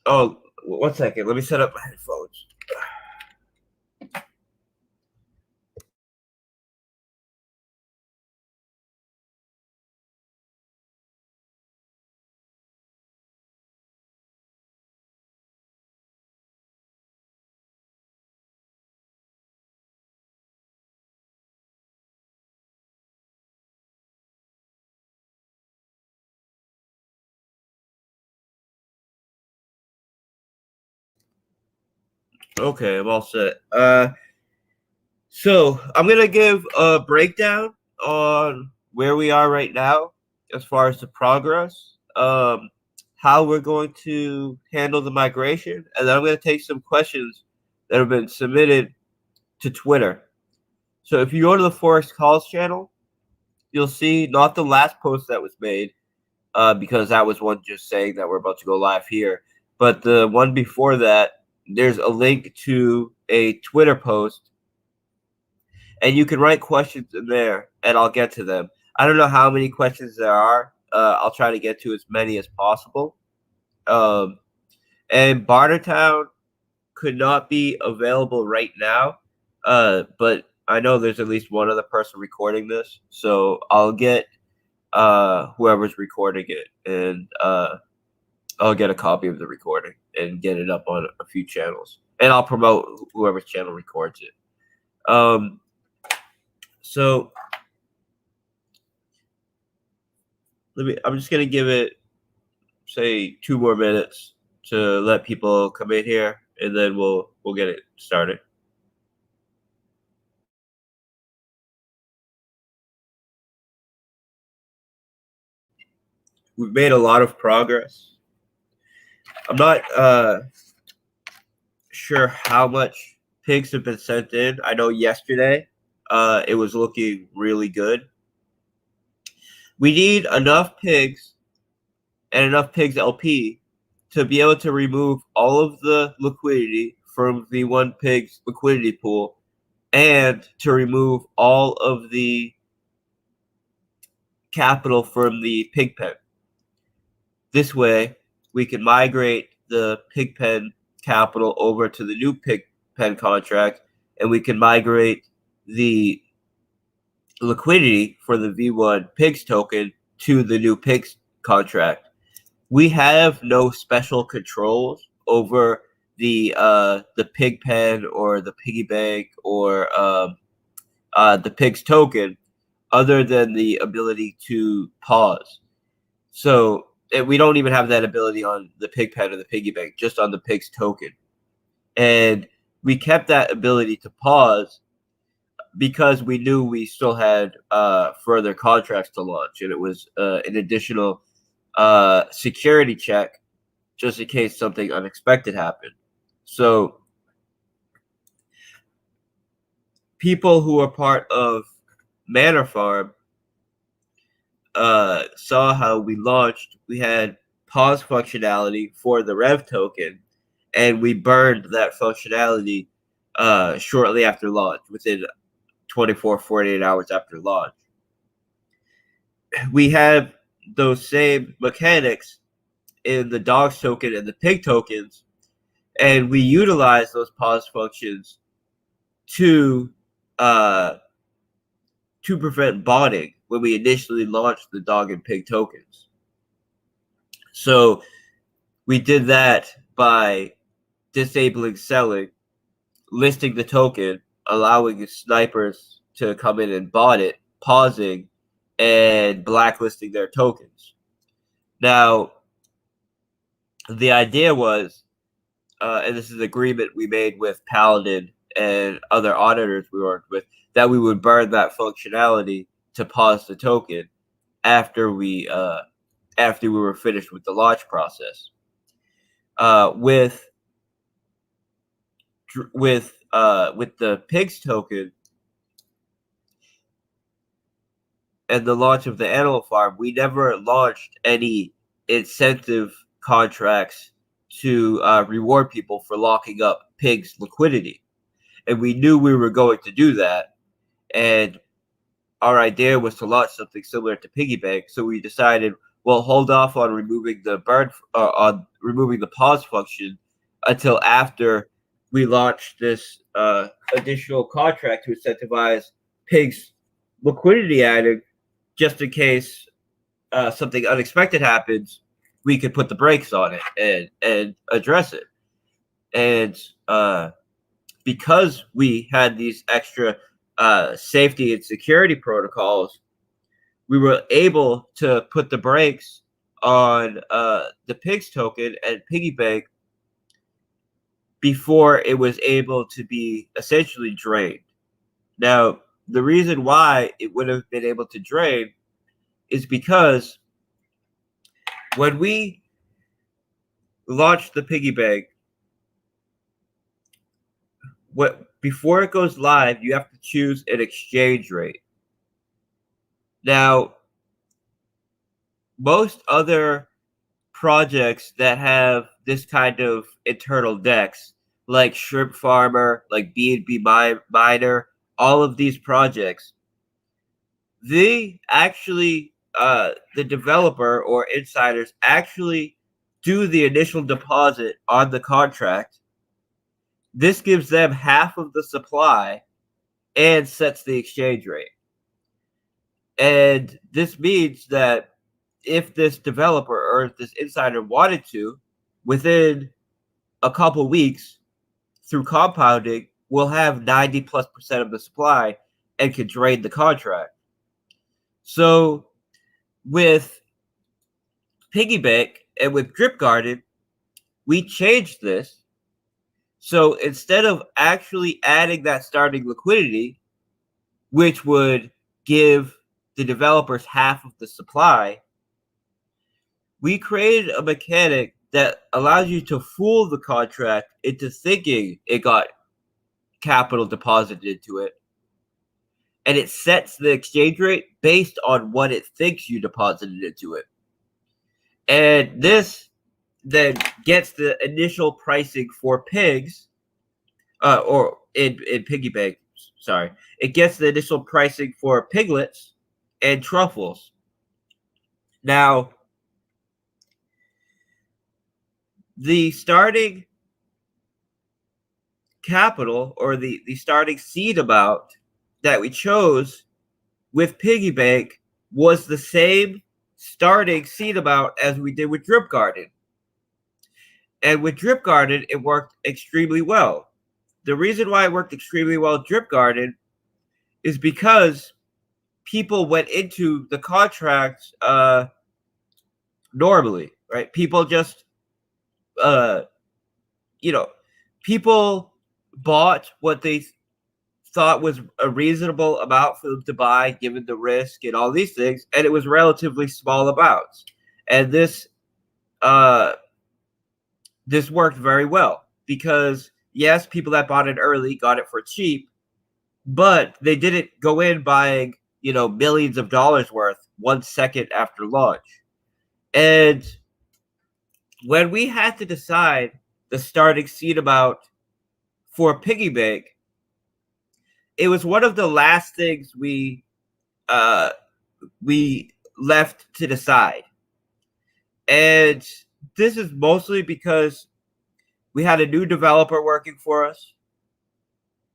Oh, 1 second. Let me set up my headphones. Okay, I'm all set. So I'm gonna give a breakdown on where we are right now as far as the progress, how we're going to handle the migration, and then I'm gonna take some questions that have been submitted to Twitter. So if you go to the Forex Calls channel, you'll see not the last post that was made, because that was one just saying that we're about to go live here, but the one before that. There's a link to a Twitter post, and you can write questions in there, and I'll get to them. I don't know how many questions there are. I'll try to get to as many as possible. And Bartertown could not be available right now, but I know there's at least one other person recording this, so I'll get whoever's recording it, and I'll get a copy of the recording and get it up on a few channels, and I'll promote whoever's channel records it. So I'm just gonna give it, say, 2 more minutes to let people come in here, and then we'll get it started. We've made a lot of progress. I'm not sure how much pigs have been sent in. I know yesterday it was looking really good. We need enough pigs and enough pigs LP to be able to remove all of the liquidity from the one pig's liquidity pool, and to remove all of the capital from the pig pen. This way, we can migrate the pig pen capital over to the new pig pen contract, and we can migrate the liquidity for the V1 pigs token to the new pigs contract. We have no special controls over the pig pen or the piggy bank or the pigs token, other than the ability to pause. So we don't even have that ability on the pig pen or the piggy bank, just on the pigs token. And we kept that ability to pause because we knew we still had further contracts to launch, and it was an additional security check just in case something unexpected happened. So people who are part of Manor Farm saw how we launched. We had pause functionality for the Rev token, and we burned that functionality shortly after launch, within 48 hours after launch. We have those same mechanics in the dogs token and the pig tokens, and we utilize those pause functions to prevent botting when we initially launched the dog and pig tokens. So we did that by disabling selling, listing the token, allowing snipers to come in and bot it, pausing, and blacklisting their tokens. Now, the idea was, and this is an agreement we made with Paladin and other auditors we worked with, that we would burn that functionality to pause the token after we were finished with the launch process. With with the pigs token and the launch of the animal farm, we never launched any incentive contracts to reward people for locking up pigs liquidity. And we knew we were going to do that. And our idea was to launch something similar to Piggybank. So we decided, well, hold off on removing the pause function until after we launched this additional contract to incentivize pigs liquidity adding, just in case something unexpected happens, we could put the brakes on it and address it. And because we had these extra safety and security protocols, we were able to put the brakes on the pigs token and Piggybank before it was able to be essentially drained. Now, the reason why it would have been able to drain is because when we launched the Piggybank, before it goes live, you have to choose an exchange rate. Now, most other projects that have this kind of internal DEX, like Shrimp Farmer, like B&B Miner, all of these projects, they actually, the developer or insiders actually do the initial deposit on the contract. This gives them half of the supply and sets the exchange rate. And this means that if this developer or if this insider wanted to, within a couple weeks, through compounding, we'll have 90+% of the supply and can drain the contract. So with Piggybank and with Drip Garden, we changed this. So instead of actually adding that starting liquidity, which would give the developers half of the supply, we created a mechanic that allows you to fool the contract into thinking it got capital deposited into it. And it sets the exchange rate based on what it thinks you deposited into it. And this then gets the initial pricing for pigs, or in Piggybank, sorry. It gets the initial pricing for piglets and truffles. Now, the starting capital or the starting seed amount that we chose with Piggybank was the same starting seed amount as we did with Drip Garden. And with Drip Garden, it worked extremely well. The reason why it worked extremely well with Drip Garden is because people went into the contract normally, right? People just, people bought what they thought was a reasonable amount for them to buy, given the risk and all these things, and it was relatively small amounts. And this worked very well because, yes, people that bought it early got it for cheap, but they didn't go in buying, millions of dollars worth 1 second after launch. And when we had to decide the starting seed amount for Piggybank, it was one of the last things we left to decide. And this is mostly because we had a new developer working for us.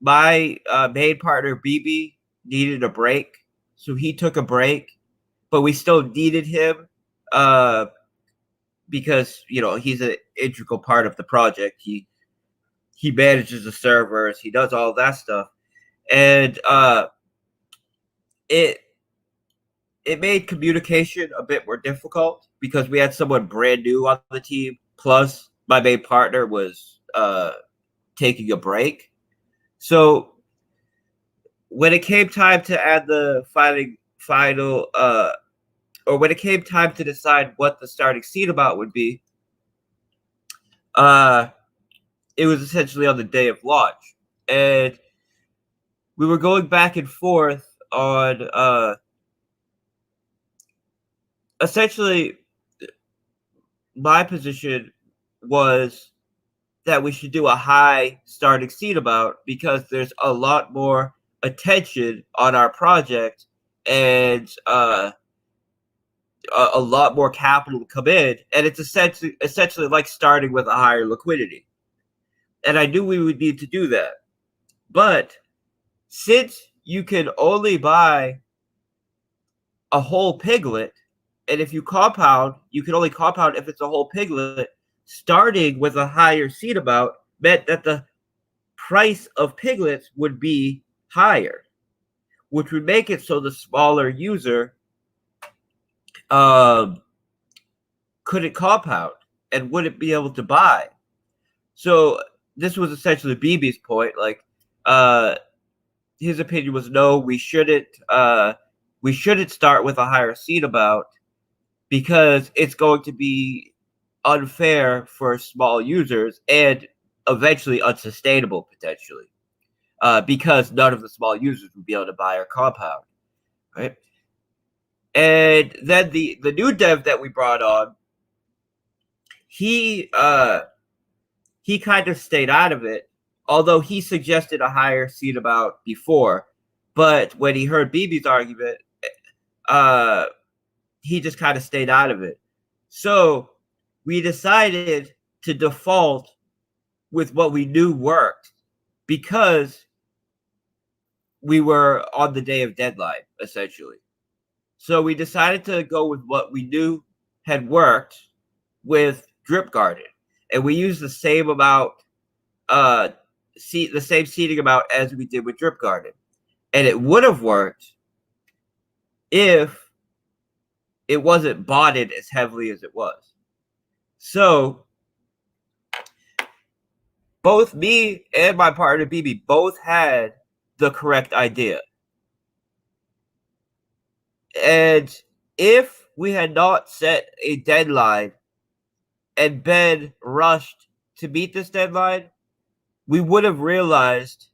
My main partner, BB, needed a break. So he took a break, but we still needed him because, he's an integral part of the project. He manages the servers. He does all that stuff. And it made communication a bit more difficult because we had someone brand new on the team. Plus, my main partner was taking a break. So when it came time to add the final, or when it came time to decide what the starting seed amount would be, it was essentially on the day of launch. and we were going back and forth on essentially my position was that we should do a high starting seed amount because there's a lot more attention on our project and a lot more capital to come in, and it's essentially like starting with a higher liquidity. And I knew we would need to do that. But since you can only buy a whole piglet, and if you compound, you can only compound if it's a whole piglet, starting with a higher seed amount meant that the price of piglets would be higher, which would make it so the smaller user couldn't compound and wouldn't be able to buy. So this was essentially BB's point. Like, his opinion was no, we shouldn't start with a higher seed amount because it's going to be unfair for small users and eventually unsustainable potentially, because none of the small users would be able to buy or compound, right? And then the new dev that we brought on, he kind of stayed out of it, although he suggested a higher seed amount before. But when he heard BB's argument, he just kind of stayed out of it. So we decided to default with what we knew worked because we were on the day of deadline, essentially. So we decided to go with what we knew had worked with Drip Garden. And we used the same amount, the same seeding amount as we did with Drip Garden. And it would have worked if it wasn't botted as heavily as it was. So both me and my partner BB both had the correct idea. And if we had not set a deadline and been rushed to meet this deadline, we would have realized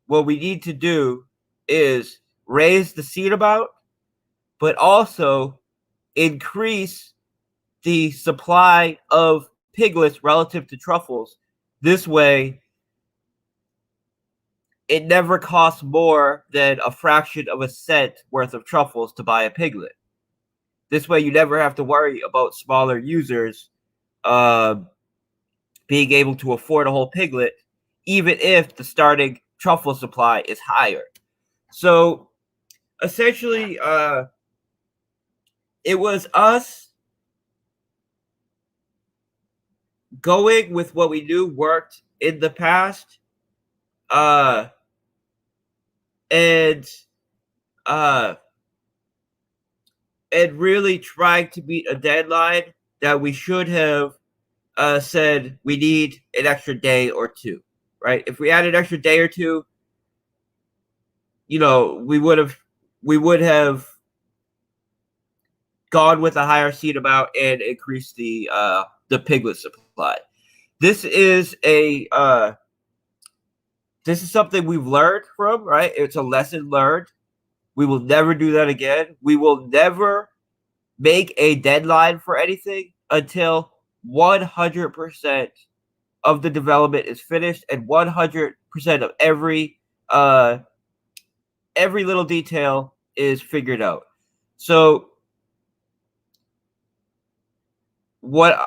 what we need to do is raise the seed amount, but also increase the supply of piglets relative to truffles. This way, it never costs more than a fraction of a cent worth of truffles to buy a piglet. This way, you never have to worry about smaller users being able to afford a whole piglet, even if the starting truffle supply is higher. So, essentially, it was us going with what we knew worked in the past, and really trying to meet a deadline that we should have said we need an extra day or two, right? If we had an extra day or two, you know, we would have gone with a higher seed amount and increased the piglet supply. This is something we've learned from, right? It's a lesson learned. We will never do that again. We will never make a deadline for anything until 100% of the development is finished and 100% of every little detail is figured out. So what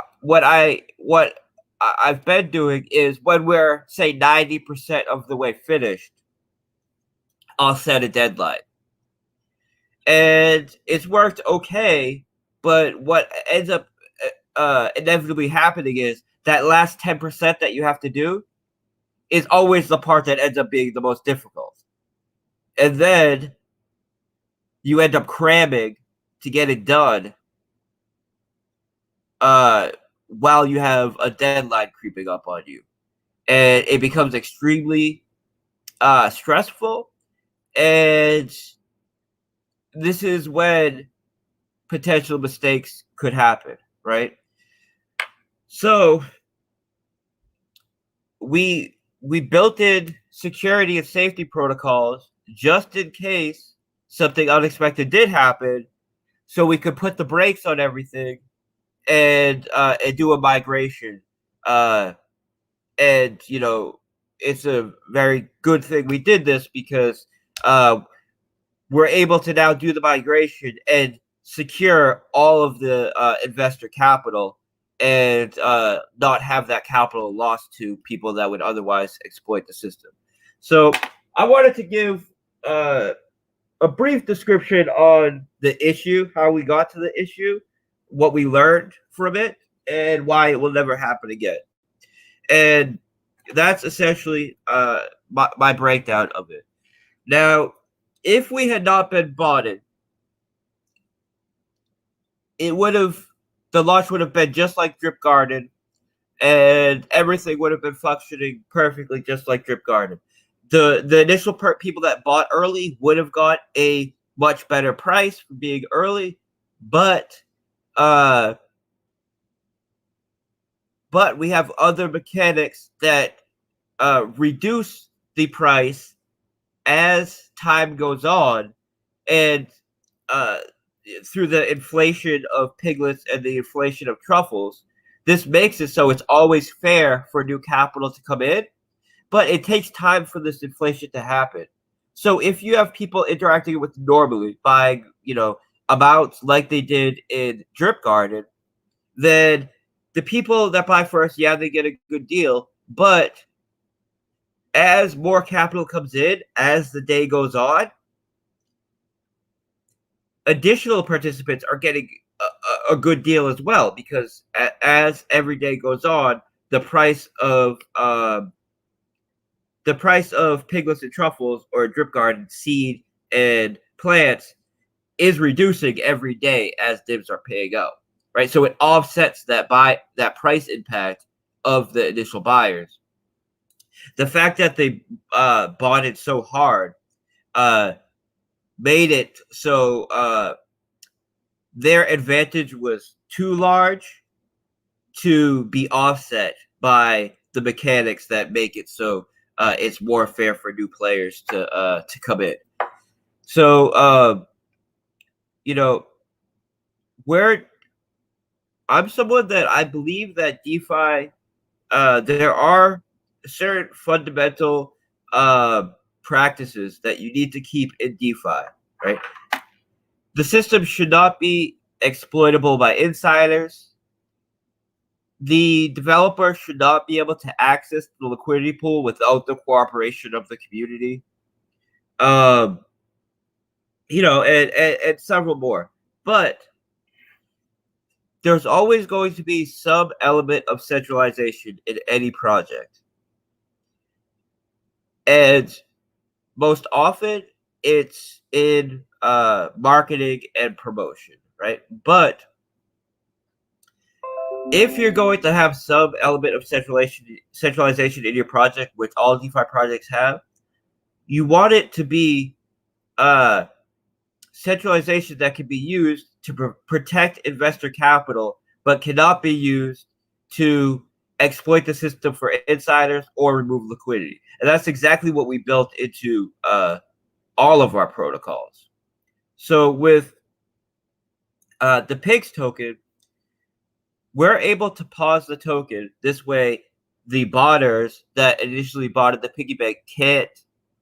I've been doing is when we're, say, 90% of the way finished, I'll set a deadline. And it's worked okay, but what ends up inevitably happening is that last 10% that you have to do is always the part that ends up being the most difficult. And then you end up cramming to get it done while you have a deadline creeping up on you. And it becomes extremely stressful. And this is when potential mistakes could happen, right? So we built in security and safety protocols just in case something unexpected did happen, so we could put the brakes on everything and do a migration. And it's a very good thing we did this because we're able to now do the migration and secure all of the investor capital and not have that capital lost to people that would otherwise exploit the system. So I wanted to give a brief description on the issue, how we got to the issue, what we learned from it, and why it will never happen again. And that's essentially my breakdown of it. Now, if we had not been bonded, it would have the launch would have been just like Drip Garden, and everything would have been functioning perfectly just like Drip Garden. The initial people that bought early would have got a much better price for being early, but we have other mechanics that reduce the price as time goes on, and through the inflation of piglets and the inflation of truffles, this makes it so it's always fair for new capital to come in, but it takes time for this inflation to happen. So if you have people interacting with normally, buying, amounts like they did in Drip Garden, then the people that buy first, yeah, they get a good deal, but as more capital comes in, as the day goes on, additional participants are getting a good deal as well, because as every day goes on, the price of piglets and truffles, or Drip Garden seed and plants, is reducing every day as divs are paying out, right? So it offsets that price impact of the initial buyers. The fact that they bought it so hard made it so their advantage was too large to be offset by the mechanics that make it so it's more fair for new players to come in. So where I'm someone that I believe that DeFi, there are certain fundamental practices that you need to keep in DeFi, right? The system should not be exploitable by insiders. The developer should not be able to access the liquidity pool without the cooperation of the community. And several more. But there's always going to be some element of centralization in any project. And most often it's in marketing and promotion, right? But if you're going to have some element of centralization in your project, which all DeFi projects have, you want it to be centralization that can be used to protect investor capital, but cannot be used to exploit the system for insiders or remove liquidity. And that's exactly what we built into all of our protocols. So with the PIGS token, we're able to pause the token. This way, the botters that initially bought the Piggybank can't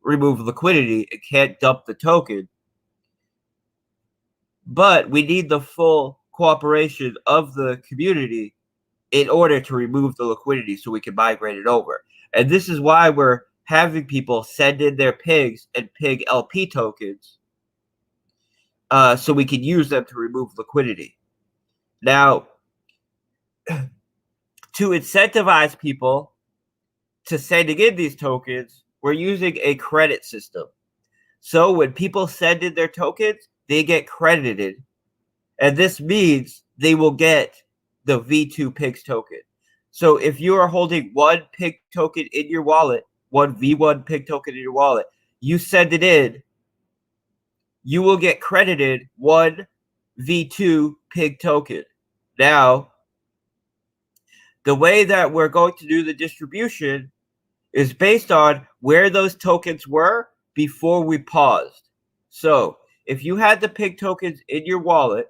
remove liquidity. It can't dump the token. But we need the full cooperation of the community in order to remove the liquidity so we can migrate it over. And this is why we're having people send in their PIGs and PIG LP tokens so we can use them to remove liquidity. Now, to incentivize people to sending in these tokens, we're using a credit system. So when people send in their tokens, they get credited. And this means they will get the V2 PIGS token. So if you are holding one PIG token in your wallet, one V1 PIG token in your wallet, you send it in, you will get credited one V2 PIG token. Now, the way that we're going to do the distribution is based on where those tokens were before we paused. So if you had the pig tokens in your wallet,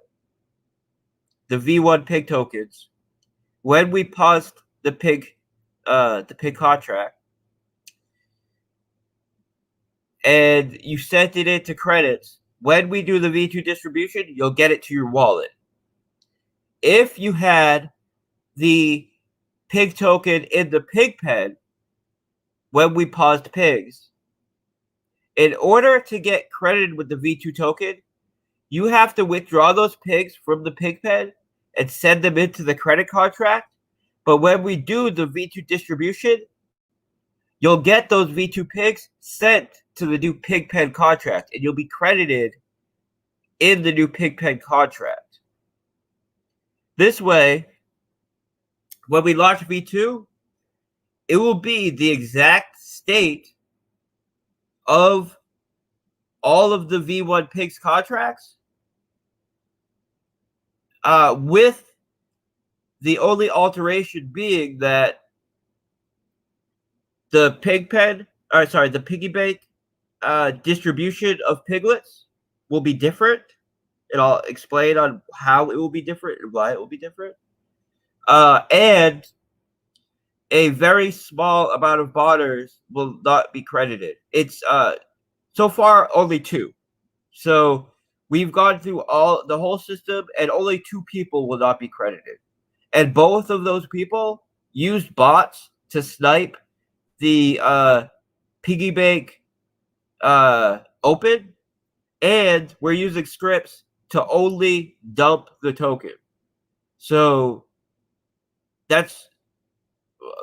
the V1 pig tokens, when we paused the pig contract, and you sent it into credits, when we do the V2 distribution, you'll get it to your wallet. If you had the pig token in the pig pen when we paused pigs, in order to get credited with the V2 token, you have to withdraw those pigs from the pig pen and send them into the credit contract. But when we do the V2 distribution, you'll get those V2 pigs sent to the new pig pen contract, and you'll be credited in the new pig pen contract. This way, when we launch V2, it will be the exact state of all of the V1 pigs contracts, with the only alteration being that the the Piggybank distribution of piglets will be different, and I'll explain on how it will be different and why it will be different. And a very small amount of bonders will not be credited. It's so far only 2. So we've gone through the whole system, and only 2 people will not be credited. And both of those people used bots to snipe the Piggybank open, and we're using scripts to only dump the token. So that's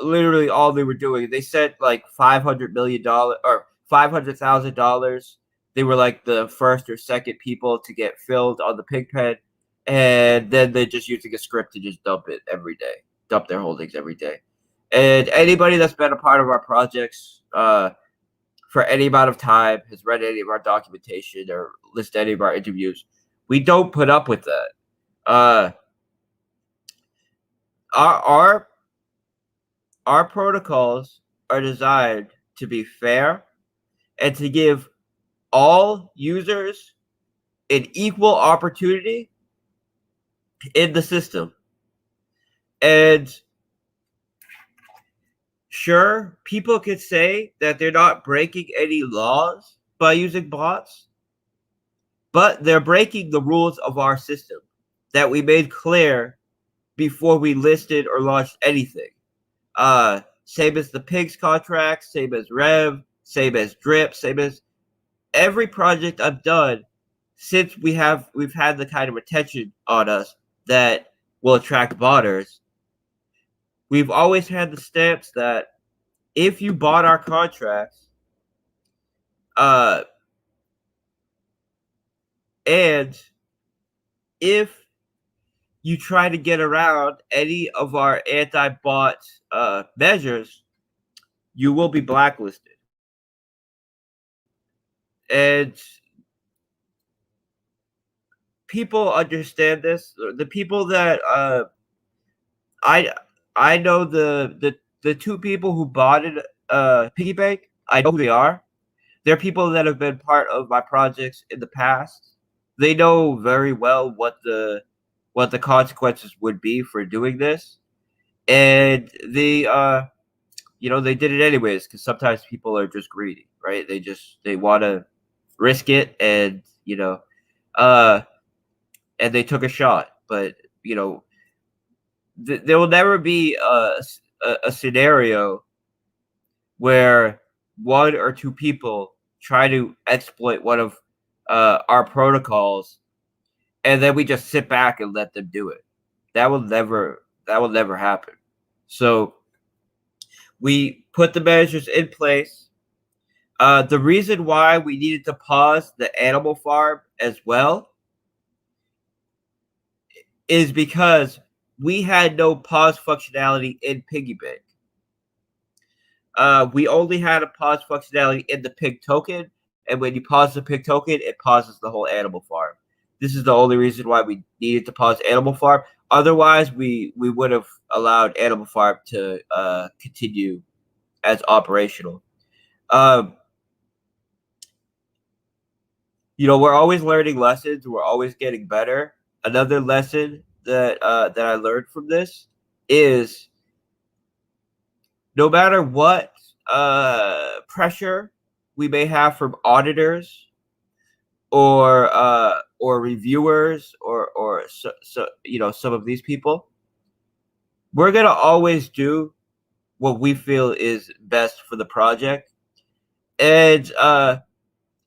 literally all they were doing. They sent like $500 million or $500,000. They were like the first or second people to get filled on the pig pen, and then they're just using a script to just dump it every day, dump their holdings every day. And anybody that's been a part of our projects for any amount of time, has read any of our documentation or listened to any of our interviews, we don't put up with that. Our protocols are designed to be fair and to give all users an equal opportunity in the system. And sure, people could say that they're not breaking any laws by using bots, but they're breaking the rules of our system that we made clear before we listed or launched anything. Same as the pigs contract, same as Rev, same as Drip, same as every project I've done since we've had the kind of attention on us that will attract botters. We've always had the stance that if you bought our contracts, and if you try to get around any of our anti-bot measures, you will be blacklisted. And people understand this. The people that I know the 2 people who bought it, Piggybank, I know who they are. They're people that have been part of my projects in the past. They know very well what the consequences would be for doing this, and they they did it anyways, because sometimes people are just greedy, right? They want to risk it, and and they took a shot. But there will never be a scenario where 1 or 2 people try to exploit one of our protocols, and then we just sit back and let them do it. That will never happen. So we put the measures in place. The reason why we needed to pause the animal farm as well is because we had no pause functionality in Piggybank. We only had a pause functionality in the pig token, and when you pause the pig token, it pauses the whole animal farm. This is the only reason why we needed to pause animal farm. Otherwise, we would have allowed animal farm to continue as operational. We're always learning lessons. We're always getting better. Another lesson that I learned from this is no matter what pressure we may have from auditors or reviewers or some of these people, we're gonna always do what we feel is best for the project. And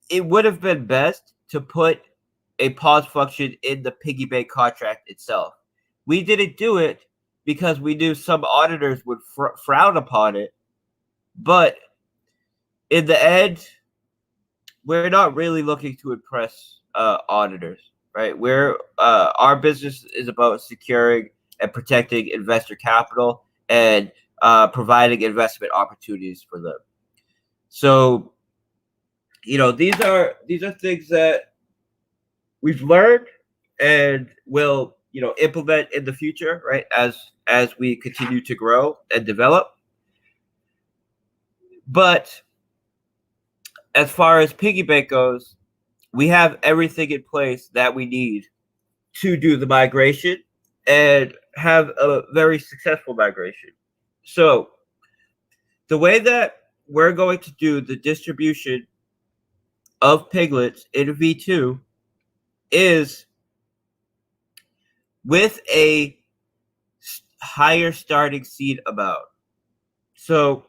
it would have been best to put a pause function in the Piggybank contract itself. We didn't do it because we knew some auditors would frown upon it. But in the end, we're not really looking to impress auditors, right? Our business is about securing and protecting investor capital and providing investment opportunities for them. So, these are things that we've learned and will implement in the future, right? As we continue to grow and develop. But as far as Piggybank goes, we have everything in place that we need to do the migration and have a very successful migration. So the way that we're going to do the distribution of piglets in V2 is with a higher starting seed amount. So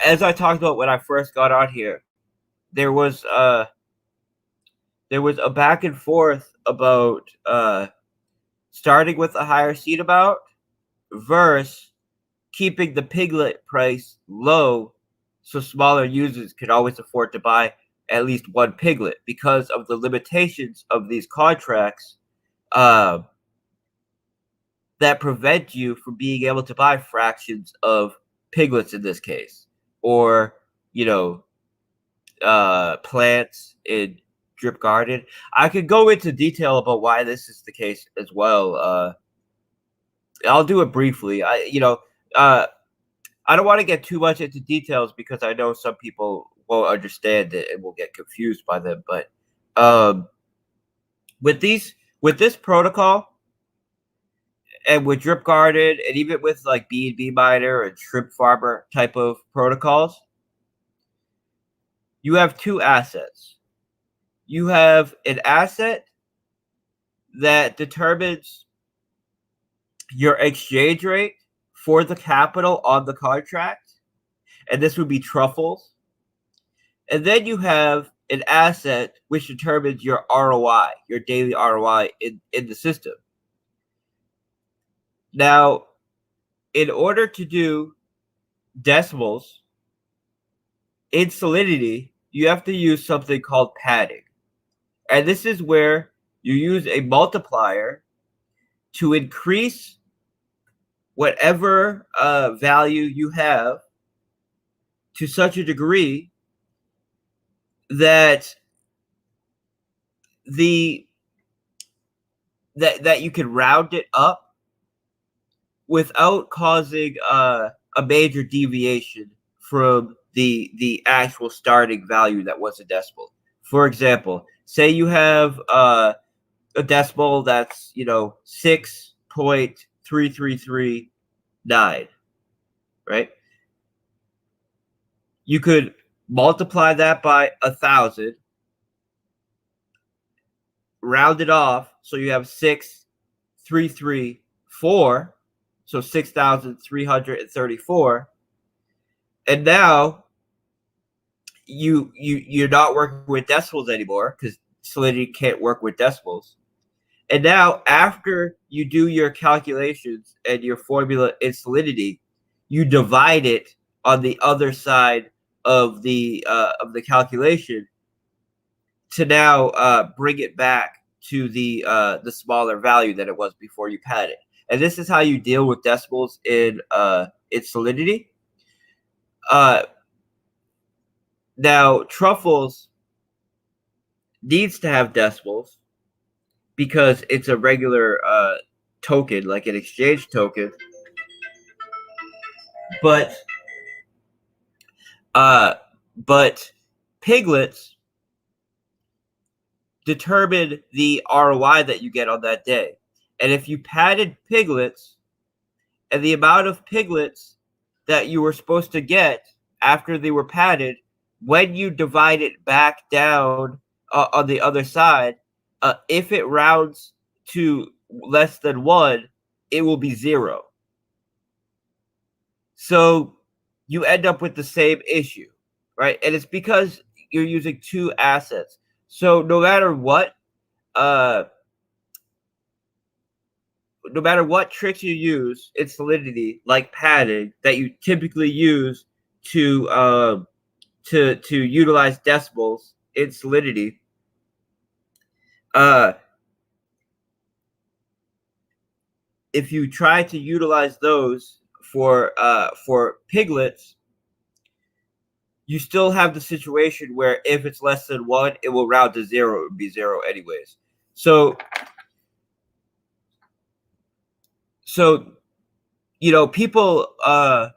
as I talked about when I first got on here, there was a back and forth about starting with a higher seed amount versus keeping the piglet price low so smaller users can always afford to buy at least one piglet because of the limitations of these contracts that prevent you from being able to buy fractions of piglets in this case, or plants in Drip Garden. I could go into detail about why this is the case as well. I'll do it briefly. I don't want to get too much into details because I know some people won't understand it and will get confused by them. But with this protocol and with Drip Garden and even with like B&B Miner and Shrimp Farmer type of protocols, you have two assets. You have an asset that determines your exchange rate for the capital on the contract, and this would be truffles. And then you have an asset which determines your ROI, your daily ROI in the system. Now, in order to do decimals in Solidity, you have to use something called padding. And this is where you use a multiplier to increase whatever value you have to such a degree that that you can round it up without causing a major deviation from the actual starting value that was a decimal. For example, say you have a decimal that's 6.3339, right? You could multiply that by 1,000, round it off, so you have 6,334, so 6,334, and now you're not working with decimals anymore because Solidity can't work with decimals. And now, after you do your calculations and your formula in Solidity, you divide it on the other side of the calculation to now bring it back to the smaller value that it was before you pad it. And this is how you deal with decimals in Solidity. Now, truffles needs to have decimals because it's a regular token, like an exchange token. But uh, but piglets determine the ROI that you get on that day. And if you padded piglets and the amount of piglets that you were supposed to get after they were padded, when you divide it back down on the other side, if it rounds to less than 1, it will be 0. So you end up with the same issue, right? And it's because you're using 2 assets. So no matter what tricks you use in Solidity, like padding, that you typically use to utilize decimals in Solidity, if you try to utilize those for piglets, you still have the situation where if it's less than 1, it will round to 0. It would be 0 anyways. So people, a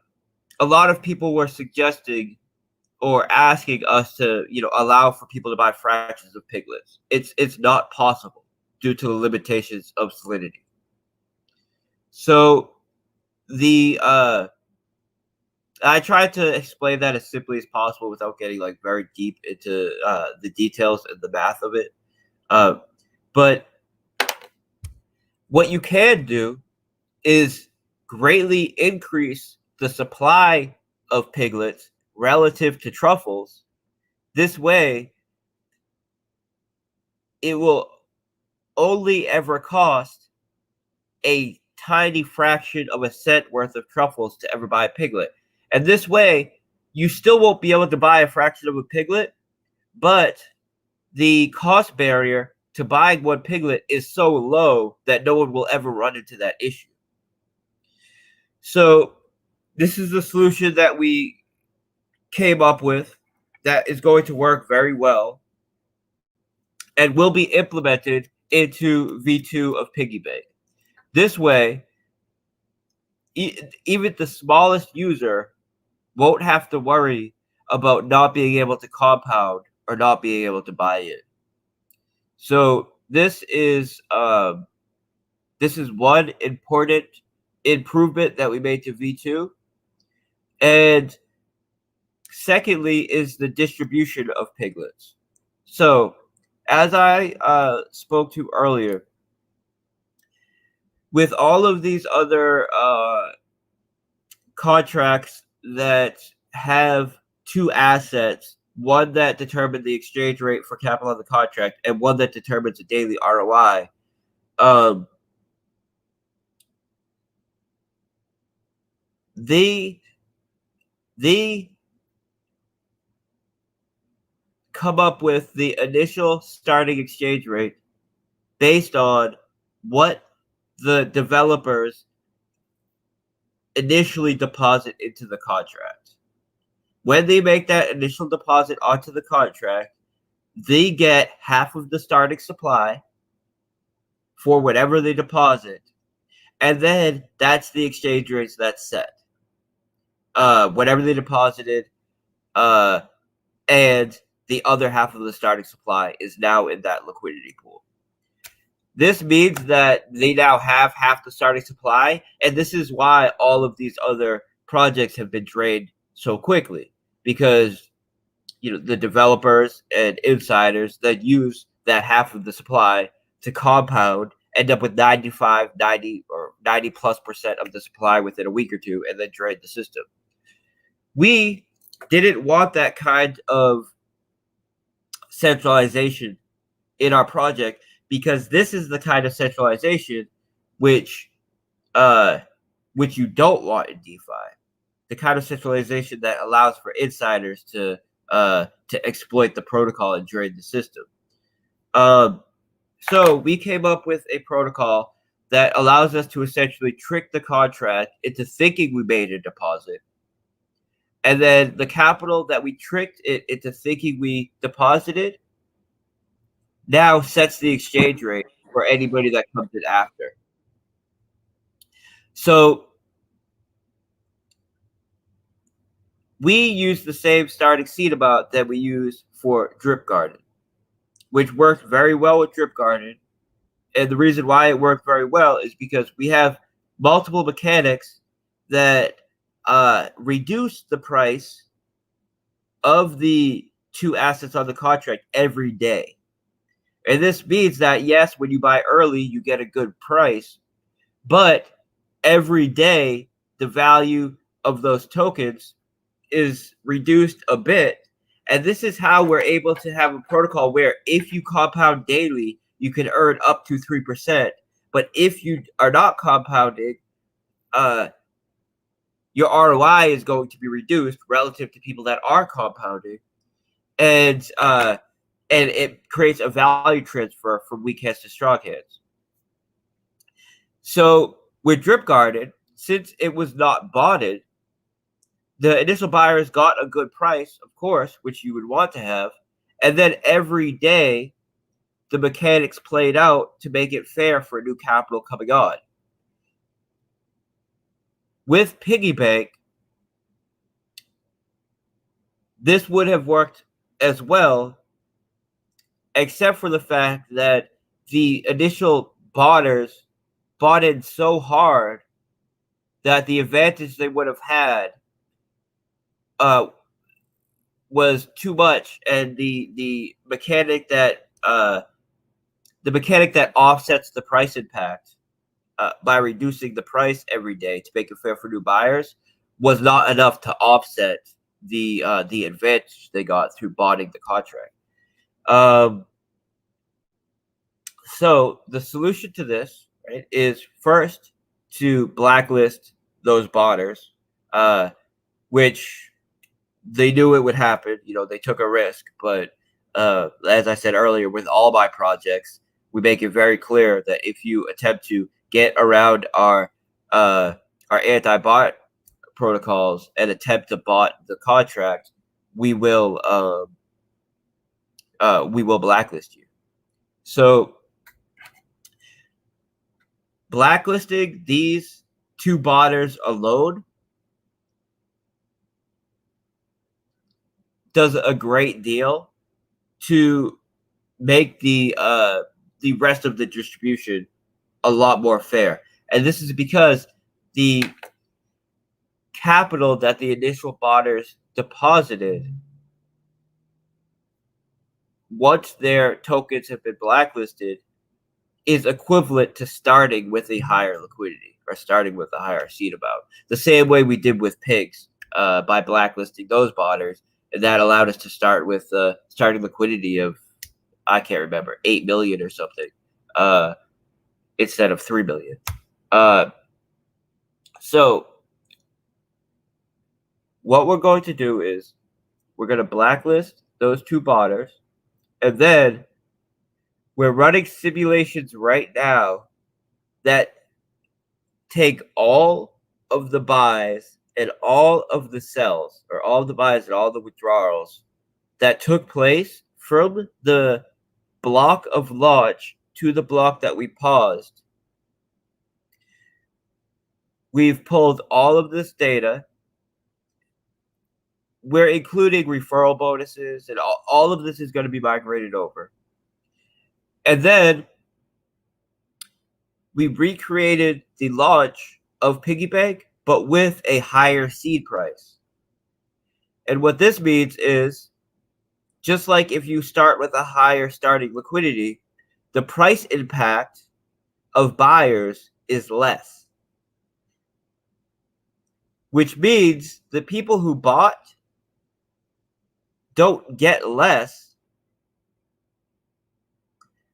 lot of people were suggesting or asking us to, allow for people to buy fractions of piglets. It's not possible due to the limitations of Solidity. So I tried to explain that as simply as possible without getting like very deep into the details and the math of it. But what you can do is greatly increase the supply of piglets relative to truffles. This way, it will only ever cost a tiny fraction of a cent worth of truffles to ever buy a piglet. And this way, you still won't be able to buy a fraction of a piglet, but the cost barrier to buying one piglet is so low that no one will ever run into that issue. So this is the solution that we came up with that is going to work very well and will be implemented into V2 of Piggybank. This way, even the smallest user won't have to worry about not being able to compound or not being able to buy it. So this is one important improvement that we made to V2. And secondly is the distribution of piglets. So as I spoke to earlier, with all of these other contracts that have 2 assets, one that determines the exchange rate for capital on the contract and one that determines the daily ROI, they come up with the initial starting exchange rate based on what the developers initially deposit into the contract. When they make that initial deposit onto the contract, they get half of the starting supply for whatever they deposit, and then that's the exchange rates that's set. Whatever they deposited, and the other half of the starting supply is now in that liquidity pool. This means that they now have half the starting supply, and this is why all of these other projects have been drained so quickly, because the developers and insiders that use that half of the supply to compound end up with 95, 90, or 90+% of the supply within a week or two, and then drain the system. We didn't want that kind of centralization in our project, because this is the kind of centralization which you don't want in DeFi. The kind of centralization that allows for insiders to exploit the protocol and drain the system. So we came up with a protocol that allows us to essentially trick the contract into thinking we made a deposit. And then the capital that we tricked it into thinking we deposited now sets the exchange rate for anybody that comes in after. So we use the same starting seed amount that we use for Drip Garden, which worked very well with Drip Garden. And the reason why it worked very well is because we have multiple mechanics that reduce the price of the two assets on the contract every day. And this means that, yes, when you buy early, you get a good price, but every day, the value of those tokens is reduced a bit. And this is how we're able to have a protocol where if you compound daily, you can earn up to 3%. But if you are not compounding, your ROI is going to be reduced relative to people that are compounding. And it creates a value transfer from weak hands to strong hands. So with Drip Garden, since it was not botted, the initial buyers got a good price, of course, which you would want to have. And then every day, the mechanics played out to make it fair for new capital coming on. With Piggybank, this would have worked as well, except for the fact that the initial botters bought in so hard that the advantage they would have had was too much, and the mechanic that offsets the price impact by reducing the price every day to make it fair for new buyers was not enough to offset the advantage they got through botting the contract. So the solution to this, right, is first to blacklist those botters, which they knew it would happen. You know, they took a risk, but as I said earlier, with all my projects, we make it very clear that if you attempt to get around our anti-bot protocols and attempt to bot the contract, we will blacklist you. So blacklisting these two botters alone does a great deal to make the rest of the distribution a lot more fair. And this is because the capital that the initial botters deposited, once their tokens have been blacklisted, is equivalent to starting with a higher liquidity or starting with a higher seed amount. The same way we did with pigs by blacklisting those botters, and that allowed us to start with starting liquidity of, I can't remember, 8 million or something instead of 3 million. So what we're going to do is we're going to blacklist those two botters, and then we're running simulations right now that take all of the buys and all of the sells, or all of the buys and all the withdrawals that took place from the block of launch to the block that we paused. We've pulled all of this data. We're including referral bonuses, and all of this is going to be migrated over. And then we recreated the launch of Piggybank, but with a higher seed price. And what this means is, just like if you start with a higher starting liquidity, the price impact of buyers is less. Which means the people who bought don't get less.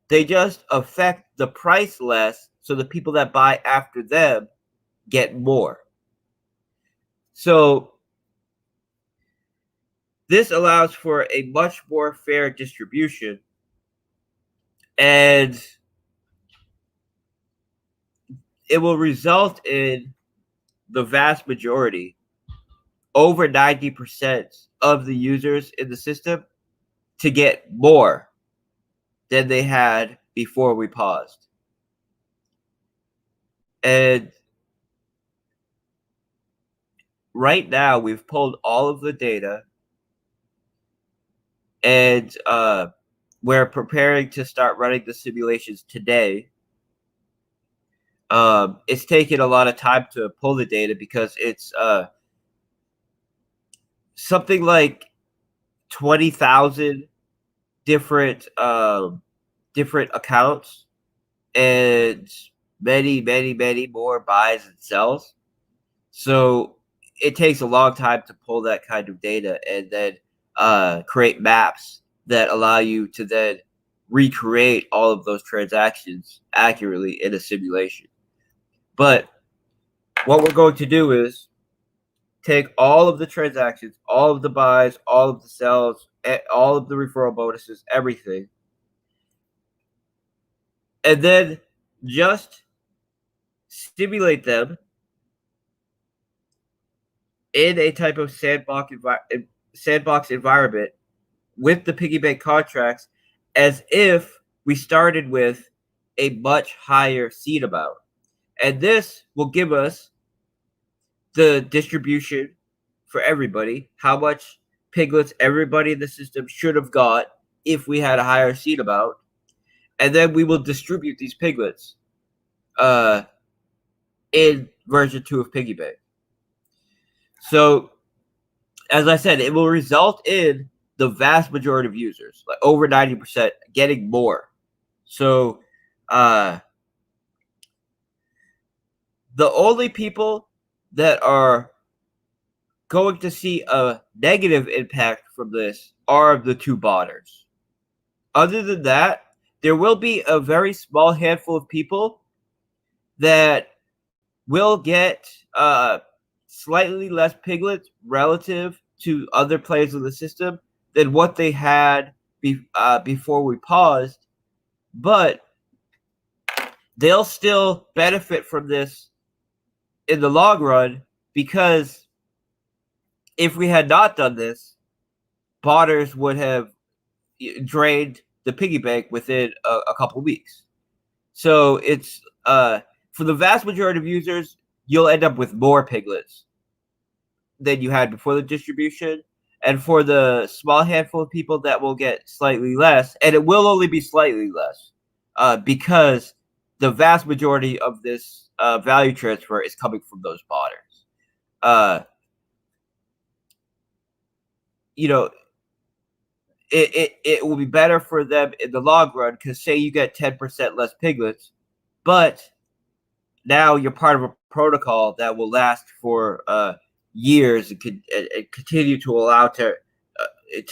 They just affect the price less, so the people that buy after them get more. So this allows for a much more fair distribution, and it will result in the vast majority, over 90% of the users in the system, to get more than they had before we paused. And right now we've pulled all of the data, and we're preparing to start running the simulations today. It's taken a lot of time to pull the data because it's something like 20,000 different different accounts and many more buys and sells. So it takes a long time to pull that kind of data and then create maps that allow you to then recreate all of those transactions accurately in a simulation. But what we're going to do is take all of the transactions, all of the buys, all of the sells, all of the referral bonuses, everything, and then just simulate them in a type of sandbox environment with the Piggybank contracts as if we started with a much higher seed amount. And this will give us the distribution for everybody, how much piglets everybody in the system should have got if we had a higher seed amount. And then we will distribute these piglets in version 2 of Piggybank. So, as I said, it will result in the vast majority of users, like over 90%, getting more. So, the only people that are going to see a negative impact from this are the two botters. Other than that, there will be a very small handful of people that will get slightly less piglets relative to other players of the system than what they had before we paused, but they'll still benefit from this in the long run, because if we had not done this, botters would have drained the piggy bank within a couple weeks. So it's for the vast majority of users, you'll end up with more piglets than you had before the distribution. And for the small handful of people that will get slightly less, and it will only be slightly less, because the vast majority of this value transfer is coming from those botters. You know, it will be better for them in the long run, because say you get 10% less piglets, but now you're part of a protocol that will last for years and continue to allow to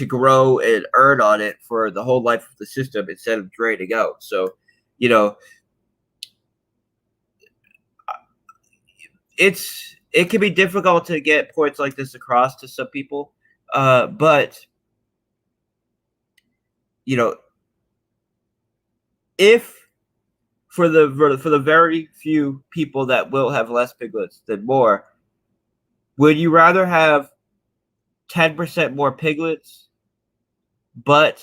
grow and earn on it for the whole life of the system instead of draining out. So, it can be difficult to get points like this across to some people, but if for the very few people that will have less piglets than more, would you rather have 10% more piglets, but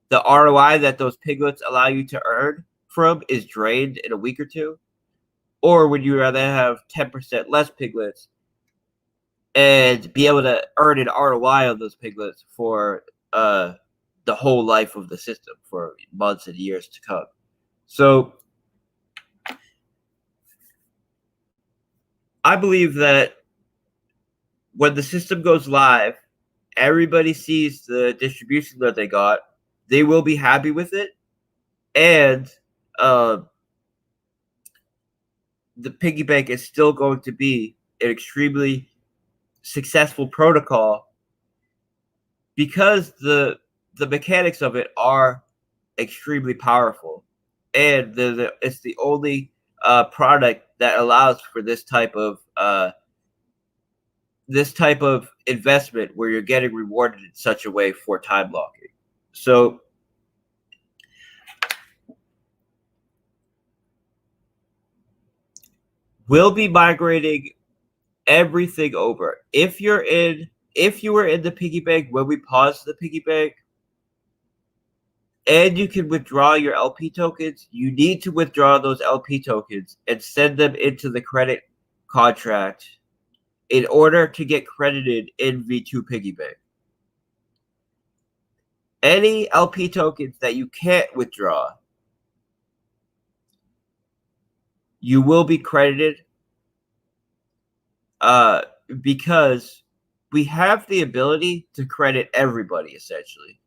the ROI that those piglets allow you to earn from is drained in a week or two? Or would you rather have 10% less piglets and be able to earn an ROI on those piglets for the whole life of the system for months and years to come? So I believe that when the system goes live, everybody sees the distribution that they got, they will be happy with it, and the piggy bank is still going to be an extremely successful protocol, because the mechanics of it are extremely powerful, and it's the only product that allows for this type of investment where you're getting rewarded in such a way for time locking. So we'll be migrating everything over. If you were in the piggy bank when we paused the piggy bank, and you can withdraw your LP tokens, you need to withdraw those LP tokens and send them into the credit contract in order to get credited in V2 Piggybank. Any LP tokens that you can't withdraw, you will be credited because we have the ability to credit everybody, essentially.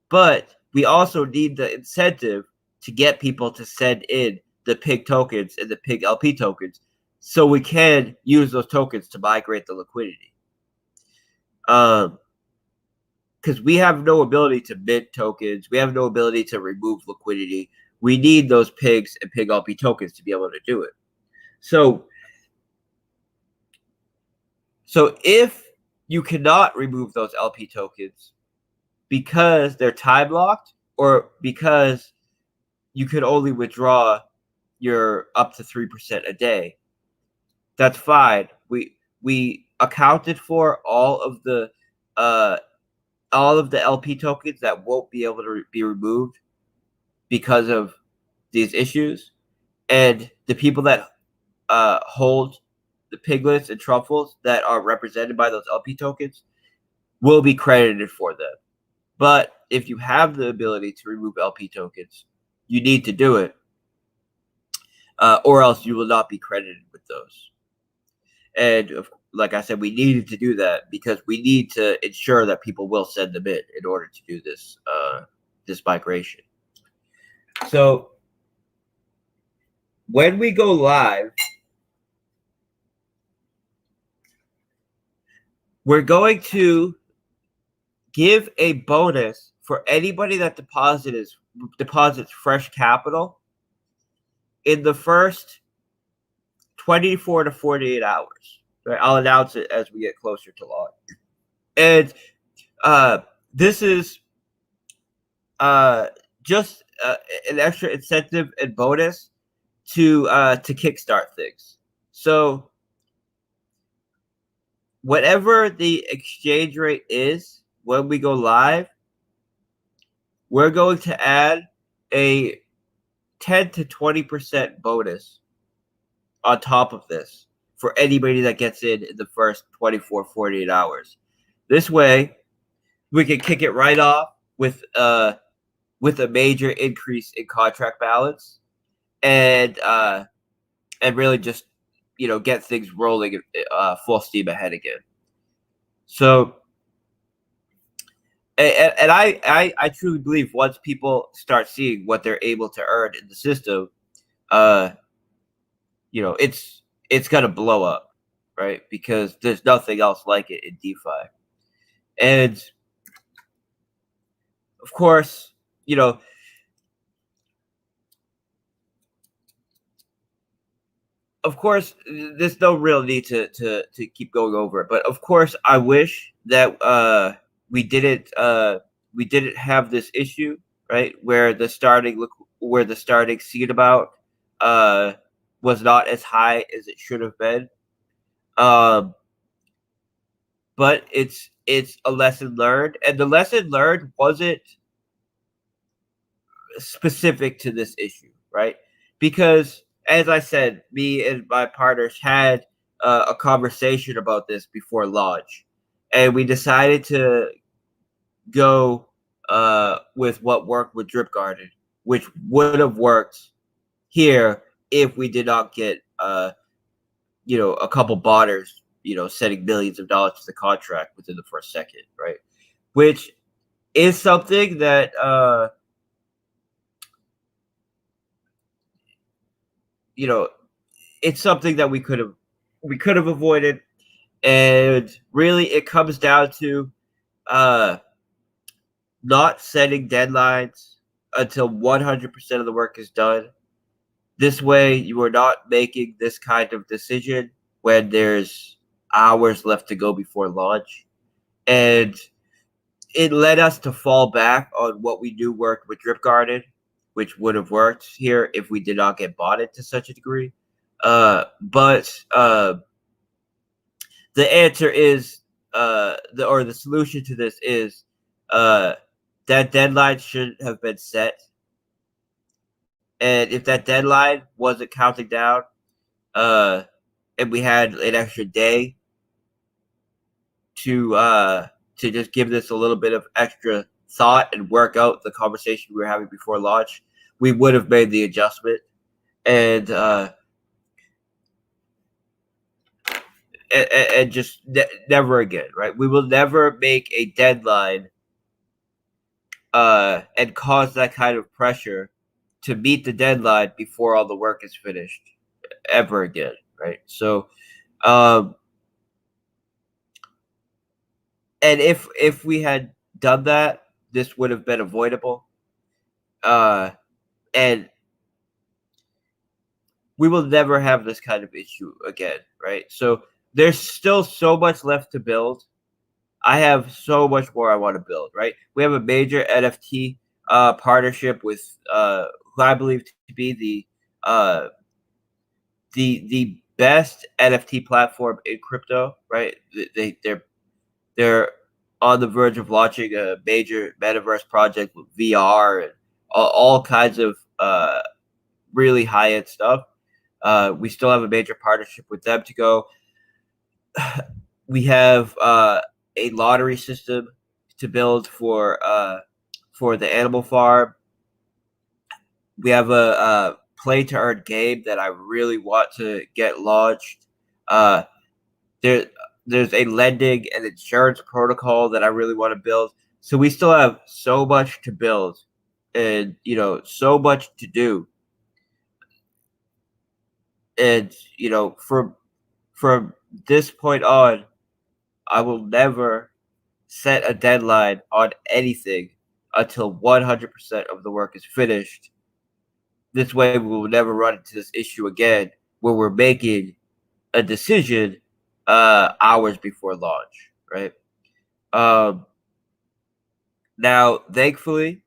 But we also need the incentive to get people to send in the PIG tokens and the PIG LP tokens so we can use those tokens to migrate the liquidity. Because we have no ability to mint tokens. We have no ability to remove liquidity. We need those PIGs and PIG LP tokens to be able to do it. So if you cannot remove those LP tokens because they're time locked or because you can only withdraw your up to 3% a day, that's fine. We accounted for all of the LP tokens that won't be able to be removed because of these issues, and the people that hold the piglets and truffles that are represented by those LP tokens will be credited for them. But if you have the ability to remove LP tokens, you need to do it, or else you will not be credited with those. And like I said, we needed to do that because we need to ensure that people will send them in order to do this this migration. So when we go live, we're going to give a bonus for anybody that deposits fresh capital in the first 24 to 48 hours. Right? I'll announce it as we get closer to launch. And this is just an extra incentive and bonus to kickstart things. So whatever the exchange rate is when we go live, we're going to add a 10 to 20% bonus on top of this for anybody that gets in the first 24, 48 hours. This way, we can kick it right off with a major increase in contract balance, and really just get things rolling full steam ahead again. So, and I truly believe once people start seeing what they're able to earn in the system, it's gonna blow up, right? Because there's nothing else like it in DeFi, and of course, there's no real need to keep going over it. But of course, I wish that we didn't have this issue, right? Where the starting seed amount was not as high as it should have been. But it's a lesson learned, and the lesson learned wasn't specific to this issue, right? Because as I said, me and my partners had a conversation about this before launch, and we decided to go with what worked with Drip Garden, which would have worked here if we did not get a couple botters sending millions of dollars to the contract within the first second, right? Which is something that it's something that we could have avoided. And really it comes down to not setting deadlines until 100% of the work is done. This way you are not making this kind of decision when there's hours left to go before launch. And it led us to fall back on what we knew worked with Drip Garden, which would have worked here if we did not get botted to such a degree. But the answer is the solution to this is that deadline shouldn't have been set. And if that deadline wasn't counting down, and we had an extra day to just give this a little bit of extra thought and work out the conversation we were having before launch, we would have made the adjustment. And and just never again, right? We will never make a deadline and cause that kind of pressure to meet the deadline before all the work is finished ever again, right? So, and if we had done that, this would have been avoidable. And we will never have this kind of issue again, right? So there's still so much left to build. I have so much more I want to build, right? We have a major NFT partnership with who I believe to be the best NFT platform in crypto, right? They're on the verge of launching a major metaverse project with VR and all kinds of really high end stuff. We still have a major partnership with them to go. We have a lottery system to build for the animal farm. We have a play to earn game that I really want to get launched. There's a lending and insurance protocol that I really want to build. So we still have so much to build, and so much to do. And from this point on, I will never set a deadline on anything until 100% of the work is finished. This way, we will never run into this issue again where we're making a decision hours before launch, right? Now, thankfully,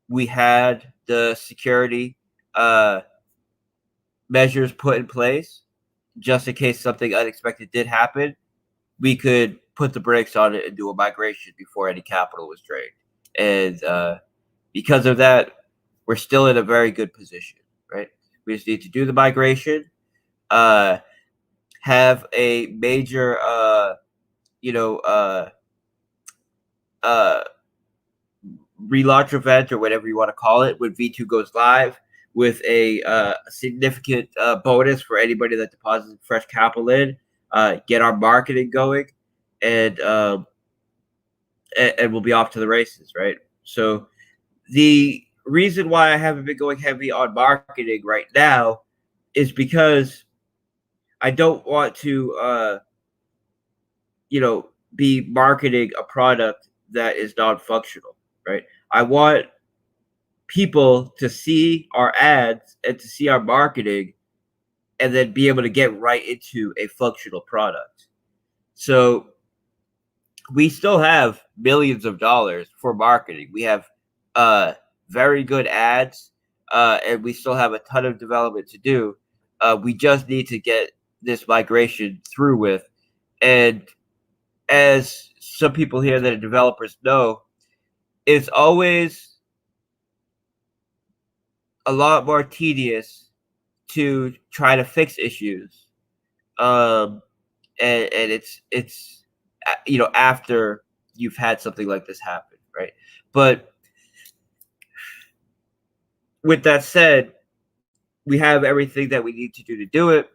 we had the security measures put in place just in case something unexpected did happen. We could put the brakes on it and do a migration before any capital was drained. And because of that, we're still in a very good position, right? We just need to do the migration, have a major, relaunch event or whatever you want to call it when V2 goes live with a significant bonus for anybody that deposits fresh capital in, get our marketing going, and we'll be off to the races, right? So the reason why I haven't been going heavy on marketing right now is because I don't want to, be marketing a product that is non-functional, right? I want people to see our ads and to see our marketing and then be able to get right into a functional product. So we still have millions of dollars for marketing. We have very good ads, and we still have a ton of development to do. We just need to get this migration through with. And as some people here that are developers know, it's always a lot more tedious to try to fix issues. And it's after you've had something like this happen, right? But with that said, we have everything that we need to do it.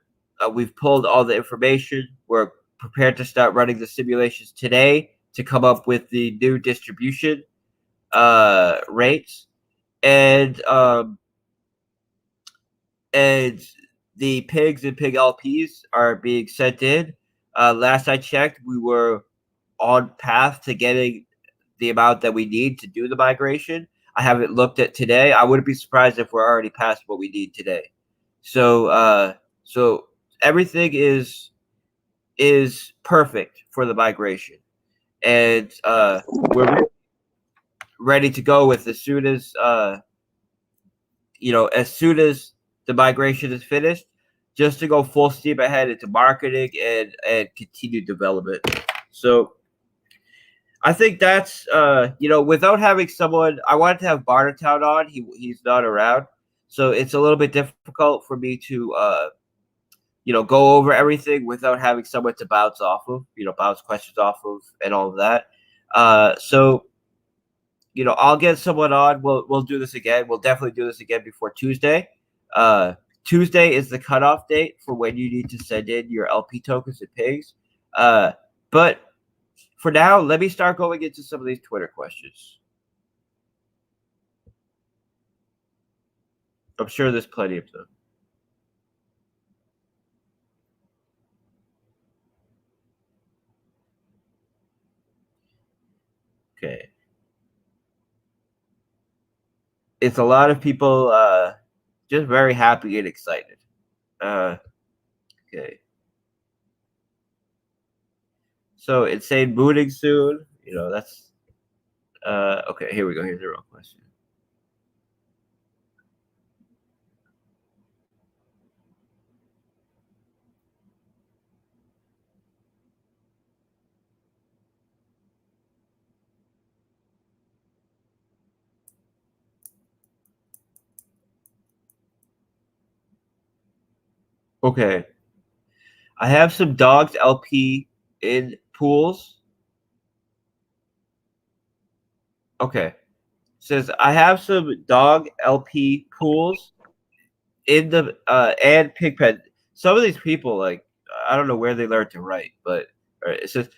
We've pulled all the information. We're prepared to start running the simulations today to come up with the new distribution rates, and the pigs and pig LPs are being sent in. Last I checked, we were on path to getting the amount that we need to do the migration. I haven't looked at today. I wouldn't be surprised if we're already past what we need today. So everything is perfect for the migration, and we're ready to go with as soon as the migration is finished, just to go full steam ahead into marketing and continued development. So I think that's without having someone, I wanted to have Bartertown on. He's not around, so it's a little bit difficult for me to go over everything without having someone to bounce off of, bounce questions off of, and all of that. So I'll get someone on. We'll do this again. We'll definitely do this again before Tuesday. Tuesday is the cutoff date for when you need to send in your LP tokens and pigs. But for now, let me start going into some of these Twitter questions. I'm sure there's plenty of them. Okay. It's a lot of people just very happy and excited. Okay. So insane mooning soon. That's okay. Here we go. Here's the real question. Okay. I have some dogs LP in pools. Okay. Says I have some dog LP pools in the and Pigpen. Some of these people, like, I don't know where they learned to write, but it says,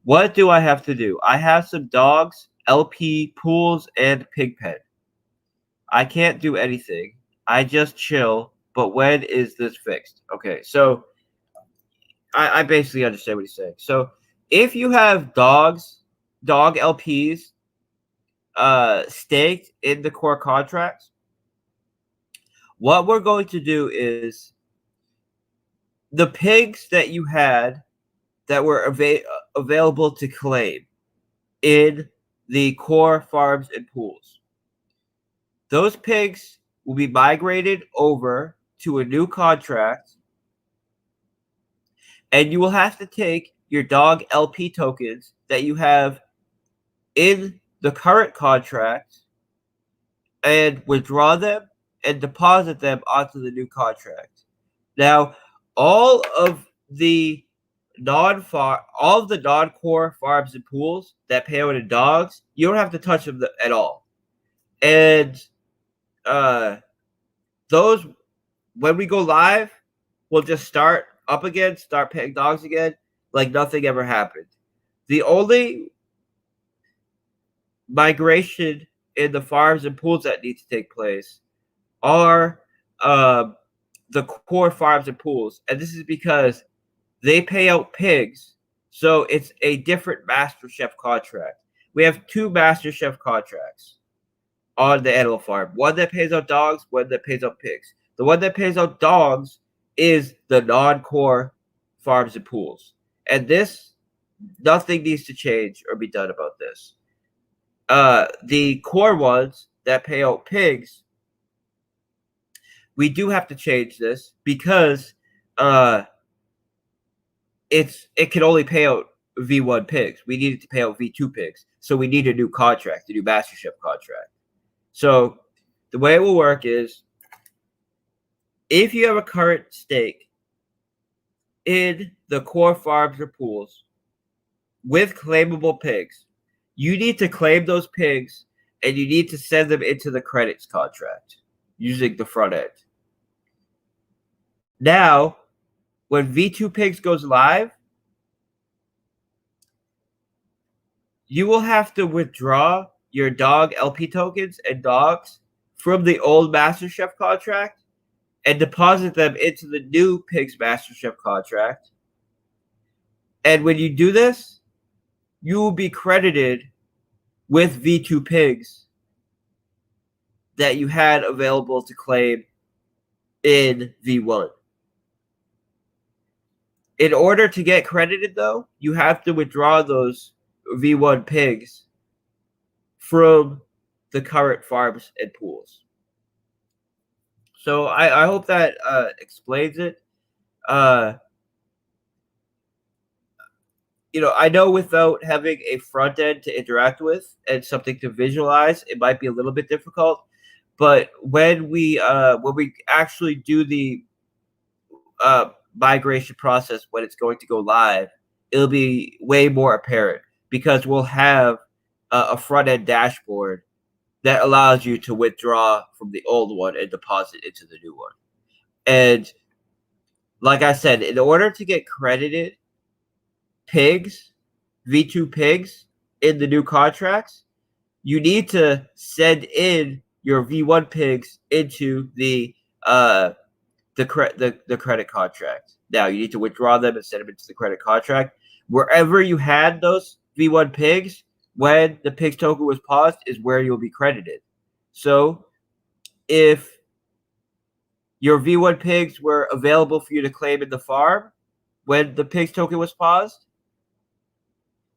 what do I have to do? I have some dogs, LP pools, and Pigpen. I can't do anything. I just chill. But when is this fixed? Okay, so I basically understand what he's saying. So if you have dog LPs staked in the core contracts, what we're going to do is the pigs that you had that were available to claim in the core farms and pools, those pigs will be migrated over to a new contract, and you will have to take your dog LP tokens that you have in the current contract and withdraw them and deposit them onto the new contract. Now, all of the non-core farms and pools that pay out in dogs, you don't have to touch them at all. And those, when we go live, we'll just start up again, start paying dogs again, like nothing ever happened. The only migration in the farms and pools that need to take place are the core farms and pools, and this is because they pay out pigs, so it's a different Master Chef contract. We have two Master Chef contracts on the animal farm. One that pays out dogs, one that pays out pigs. The one that pays out dogs is the non-core farms and pools. And this, nothing needs to change or be done about this. The core ones that pay out pigs, we do have to change this because it can only pay out V1 pigs. We needed to pay out V2 pigs. So we need a new contract, a new Master Chef contract. So the way it will work is if you have a current stake in the core farms or pools with claimable pigs, you need to claim those pigs and you need to send them into the credits contract using the front end. Now, when V2 Pigs goes live, you will have to withdraw your dog LP tokens and dogs from the old Master Chef contract and deposit them into the new Pigs Master Chef contract. And when you do this, you will be credited with V2 Pigs that you had available to claim in V1. In order to get credited, though, you have to withdraw those V1 pigs from the current farms and pools. So I hope that explains it. I know without having a front end to interact with and something to visualize, it might be a little bit difficult. But when we actually do the migration process when it's going to go live, it'll be way more apparent because we'll have a front end dashboard that allows you to withdraw from the old one and deposit into the new one. And like I said, in order to get credited pigs, V2 pigs in the new contracts, you need to send in your V1 pigs into the credit contract. Now you need to withdraw them and send them into the credit contract. Wherever you had those V1 pigs, when the pigs token was paused, is where you'll be credited. So if your V1 pigs were available for you to claim in the farm when the pigs token was paused,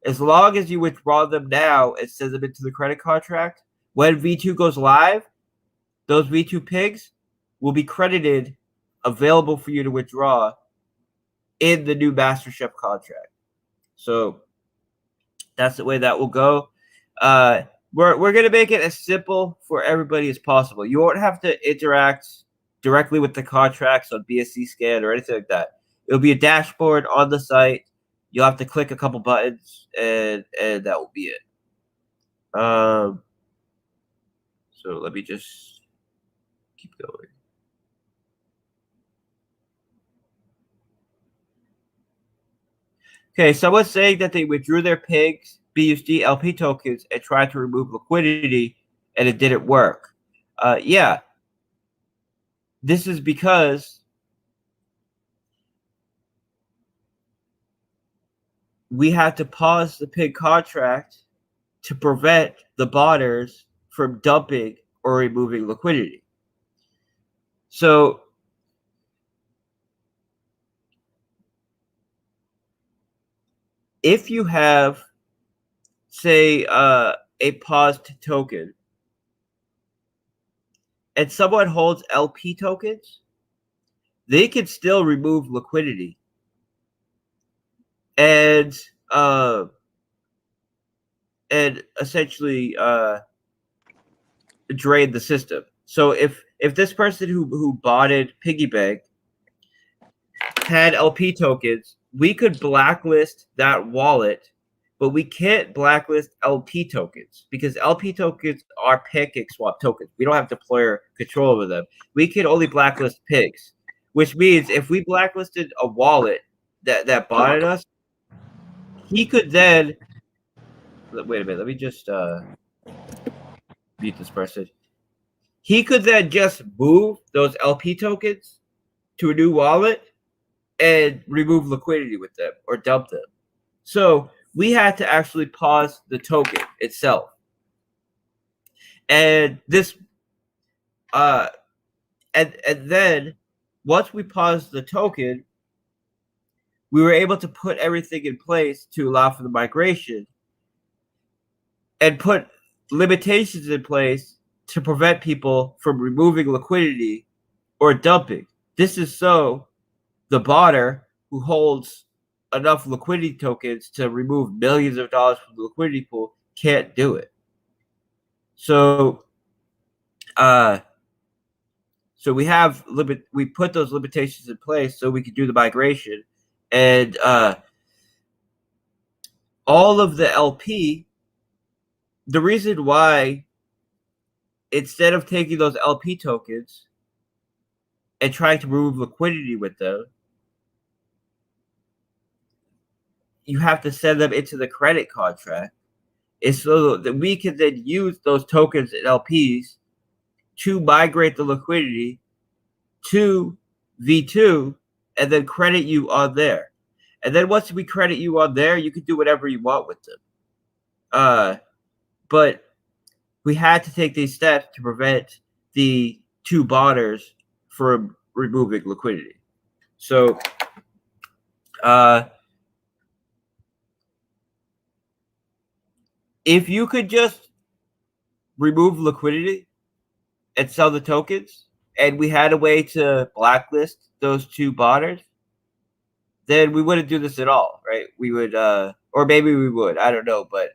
as long as you withdraw them now and send them into the credit contract, when V2 goes live, those V2 pigs will be credited, available for you to withdraw in the new Master Chef contract. So that's the way that will go. We're going to make it as simple for everybody as possible. You won't have to interact directly with the contracts on BSC Scan or anything like that. It'll be a dashboard on the site. You'll have to click a couple buttons, and that will be it. So let me just keep going. Okay, someone's saying that they withdrew their pigs, BUSD, LP tokens, and tried to remove liquidity, and it didn't work. Yeah. This is because we had to pause the pig contract to prevent the botters from dumping or removing liquidity. So if you have, say, a paused token and someone holds LP tokens, they can still remove liquidity and essentially drain the system. So if this person who bought it, Piggybank, had LP tokens, we could blacklist that wallet, but we can't blacklist LP tokens because LP tokens are pancake swap tokens. We don't have deployer control over them. We can only blacklist pigs, which means if we blacklisted a wallet that bought us, he could then wait a minute. Let me just mute this person. He could then just move those LP tokens to a new wallet and remove liquidity with them or dump them. So we had to actually pause the token itself. And this and then once we paused the token, we were able to put everything in place to allow for the migration and put limitations in place to prevent people from removing liquidity or dumping. This is so the botter who holds enough liquidity tokens to remove millions of dollars from the liquidity pool can't do it. So we have we put those limitations in place so we could do the migration, and all of the LP. The reason why, instead of taking those LP tokens and trying to remove liquidity with them, you have to send them into the credit contract, is so that we can then use those tokens and LPs to migrate the liquidity to V2 and then credit you on there. And then once we credit you on there, you can do whatever you want with them. But we had to take these steps to prevent the two botters from removing liquidity. So if you could just remove liquidity and sell the tokens, and we had a way to blacklist those two botters, then we wouldn't do this at all, right? We would, or maybe we would, I don't know. But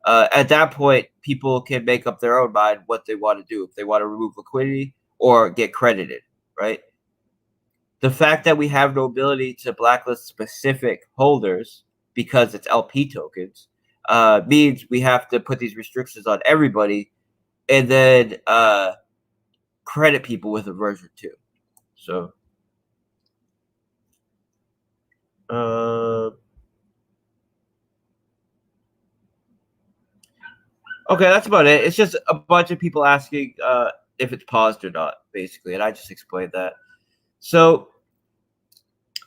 at that point, people can make up their own mind what they want to do, if they want to remove liquidity or get credited, right? the fact that we have no ability to blacklist specific holders because it's LP tokens means we have to put these restrictions on everybody and then credit people with a version 2. So, okay, that's about it. It's just a bunch of people asking if it's paused or not, basically, and I just explained that. So,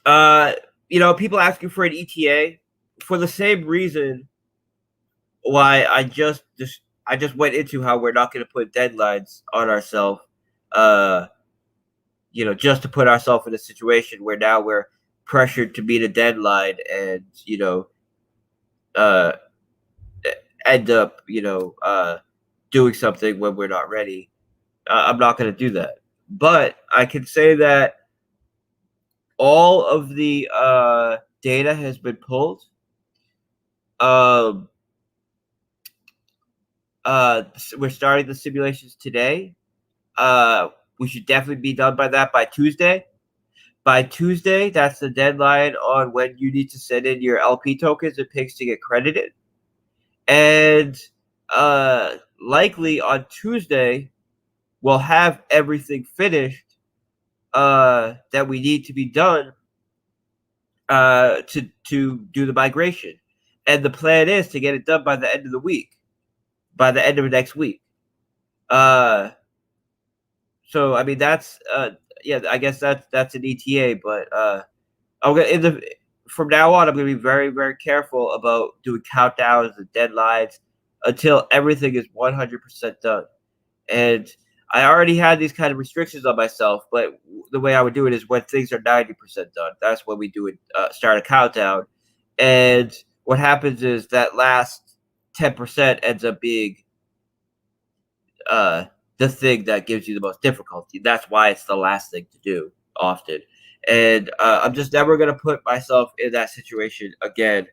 people asking for an ETA for the same reason why I just went into how we're not going to put deadlines on ourselves, just to put ourselves in a situation where now we're pressured to meet a deadline and, end up, doing something when we're not ready. I'm not going to do that. But I can say that all of the data has been pulled. We're starting the simulations today. We should definitely be done by Tuesday. By Tuesday, that's the deadline on when you need to send in your LP tokens and pigs to get credited. And likely on Tuesday, we'll have everything finished that we need to be done to do the migration. And the plan is to get it done by the end of the week, by the end of next week. So I mean that's I guess that's an ETA, but from now on I'm gonna be very, very careful about doing countdowns and deadlines until everything is 100% done. And I already had these kind of restrictions on myself, but the way I would do it is when things are 90% done, that's when we do it, start a countdown. And what happens is that last 10% ends up being the thing that gives you the most difficulty. That's why it's the last thing to do often. And I'm just never going to put myself in that situation again.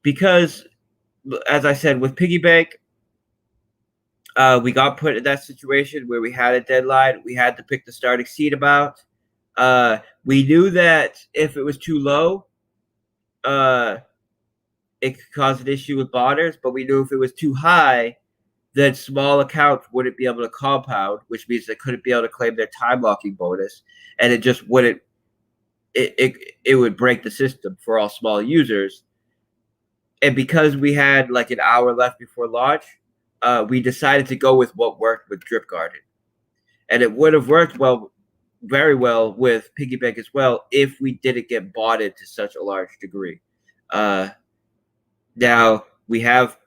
Because, as I said, with Piggybank, we got put in that situation where we had a deadline. We had to pick the starting seed amount. We knew that if it was too low, it could cause an issue with bonders, but we knew if it was too high, then small accounts wouldn't be able to compound, which means they couldn't be able to claim their time locking bonus, and it just wouldn't. It would break the system for all small users. And because we had like an hour left before launch, we decided to go with what worked with Drip Garden, and it would have worked very well with Piggybank as well if we didn't get botted to such a large degree. Now we have,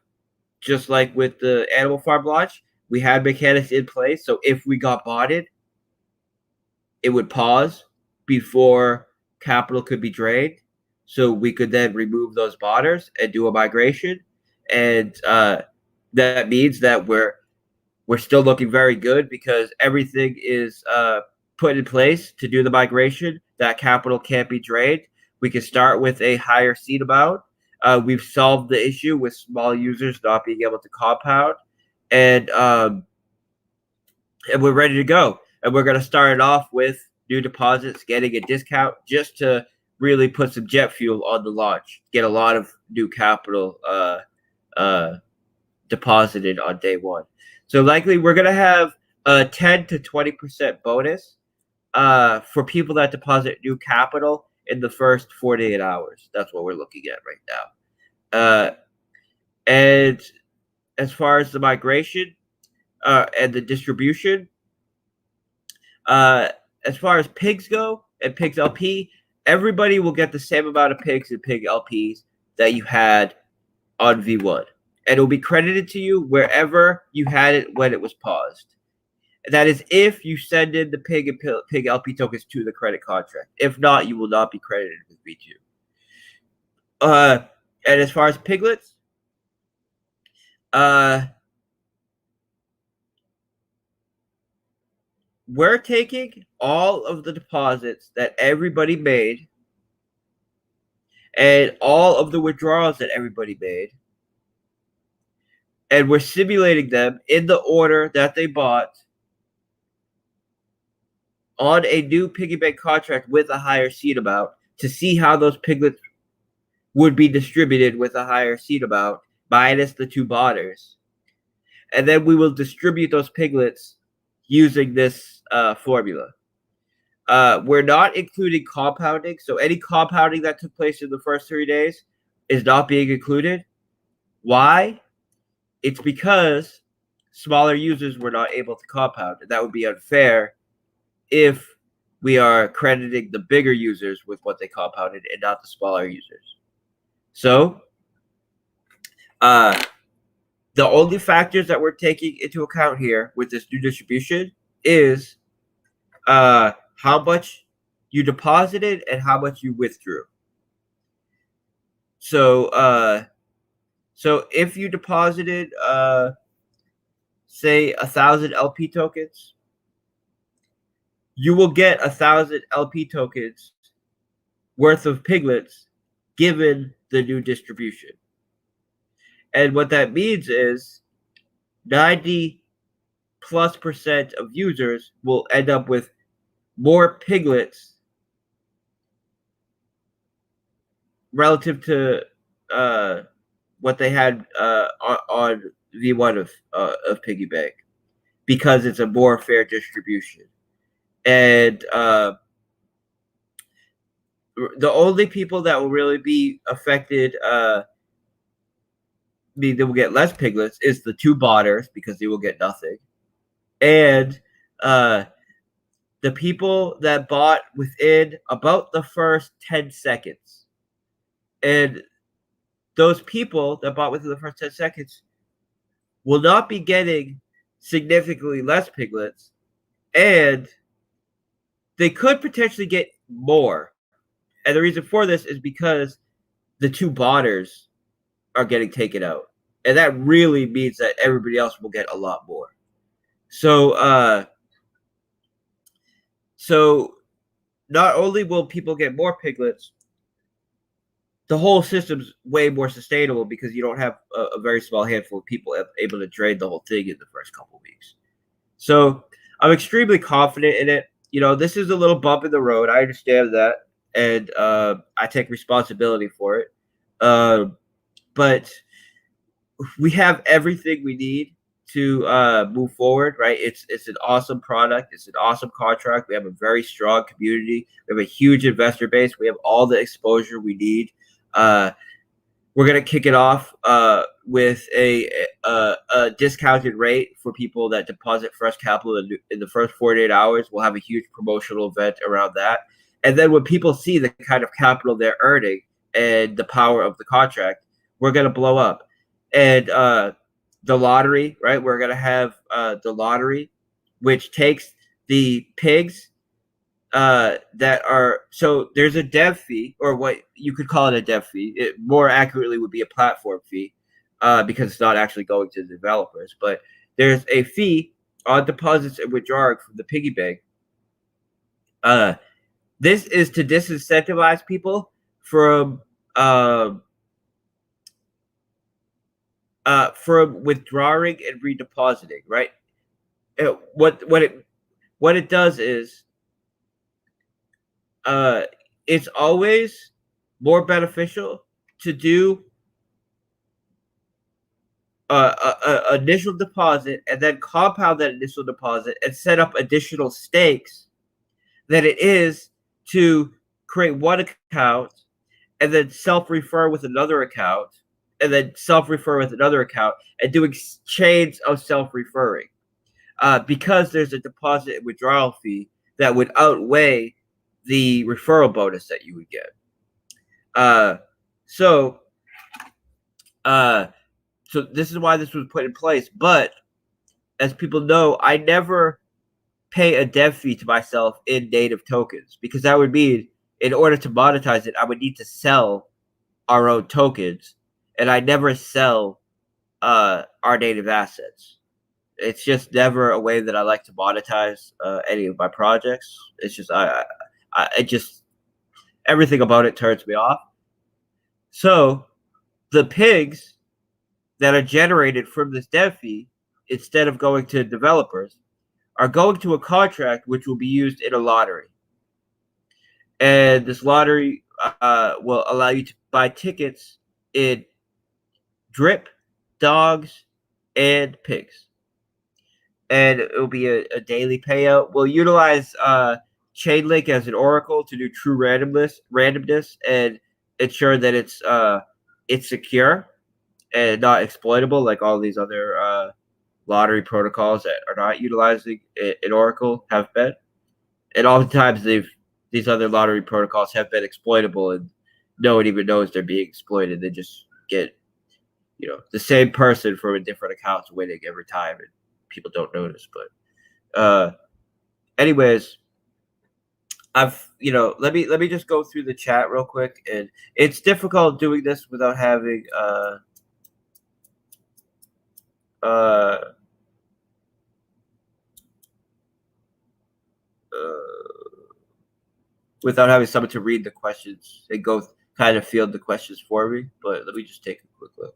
just like with the Animal Farm launch, we had mechanics in place. So if we got botted, it would pause before capital could be drained. So we could then remove those botters and do a migration. And that means that we're still looking very good because everything is put in place to do the migration. That capital can't be drained. We can start with a higher seed amount. We've solved the issue with small users not being able to compound, and we're ready to go. And we're going to start it off with new deposits, getting a discount just to really put some jet fuel on the launch, get a lot of new capital deposited on day one. So likely we're going to have a 10 to 20% bonus for people that deposit new capital in the first 48 hours. That's what we're looking at right now. And as far as the migration and the distribution, as far as pigs go and pigs LP, everybody will get the same amount of pigs and pig LPs that you had on V1. And it will be credited to you wherever you had it when it was paused. That is if you send in the pig and pig LP tokens to the credit contract. If not, you will not be credited with V2. And as far as piglets, we're taking all of the deposits that everybody made and all of the withdrawals that everybody made, and we're simulating them in the order that they bought on a new Piggybank contract with a higher seed amount to see how those piglets would be distributed with a higher seed amount minus the 2 botters. And then we will distribute those piglets using this formula. We're not including compounding. So any compounding that took place in the first 3 days is not being included. Why? It's because smaller users were not able to compound. And that would be unfair if we are crediting the bigger users with what they compounded and not the smaller users. So the only factors that we're taking into account here with this new distribution is how much you deposited and how much you withdrew. So so if you deposited say 1,000 LP tokens, you will get 1,000 LP tokens worth of piglets given the new distribution. And what that means is 90+% of users will end up with more piglets relative to what they had on V1 of Piggybank, because it's a more fair distribution. And the only people that will really be affected, they will get less piglets, is the 2 botters, because they will get nothing. And the people that bought within about the first 10 seconds. And those people that bought within the first 10 seconds will not be getting significantly less piglets, and they could potentially get more. And the reason for this is because the 2 botters are getting taken out. And that really means that everybody else will get a lot more. So so not only will people get more piglets, the whole system's way more sustainable because you don't have a very small handful of people able to drain the whole thing in the first couple of weeks. So I'm extremely confident in it. You know, this is a little bump in the road. I understand that, and I take responsibility for it. But we have everything we need to move forward, right? It's an awesome product. It's an awesome contract. We have a very strong community. We have a huge investor base. We have all the exposure we need. We're gonna kick it off with a discounted rate for people that deposit fresh capital in the first 48 hours. We'll have a huge promotional event around that. And then when people see the kind of capital they're earning and the power of the contract, we're gonna blow up. And the lottery, right? We're gonna have the lottery, which takes the pigs that are, so there's a dev fee, or what you could call it a dev fee. It more accurately would be a platform fee because it's not actually going to the developers. But there's a fee on deposits and withdrawing from the piggy bank. This is to disincentivize people from withdrawing and redepositing, right? What it does is it's always more beneficial to do initial deposit and then compound that initial deposit and set up additional stakes than it is to create one account and then self-refer with another account and then self-refer with another account and doing chains of self-referring because there's a deposit and withdrawal fee that would outweigh the referral bonus that you would get. So this is why this was put in place. But as people know, I never pay a dev fee to myself in native tokens because that would mean in order to monetize it, I would need to sell our own tokens, and I never sell our native assets. It's just never a way that I like to monetize any of my projects. It's just it just everything about it turns me off. So the pigs that are generated from this dev fee, instead of going to developers, are going to a contract which will be used in a lottery. And this lottery will allow you to buy tickets in drip, dogs, and pigs. And it will be a daily payout. We'll utilize Chainlink as an oracle to do true randomness, and ensure that it's secure and not exploitable like all these other lottery protocols that are not utilizing an oracle have been. And oftentimes these other lottery protocols have been exploitable, and no one even knows they're being exploited. They just get the same person from a different account winning every time, and people don't notice. But anyways, let me just go through the chat real quick. And it's difficult doing this without having without having someone to read the questions and go kind of field the questions for me. But let me just take a quick look.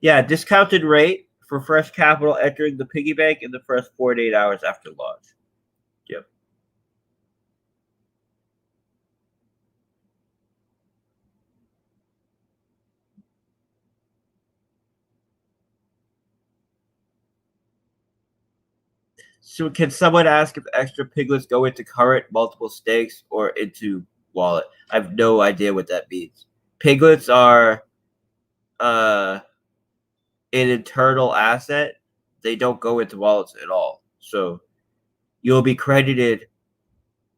Yeah, discounted rate for fresh capital entering the piggy bank in the first 48 hours after launch. Yep. So can someone ask if extra piglets go into current, multiple stakes, or into wallet? I have no idea what that means. Piglets are an internal asset. They don't go into wallets at all. So you'll be credited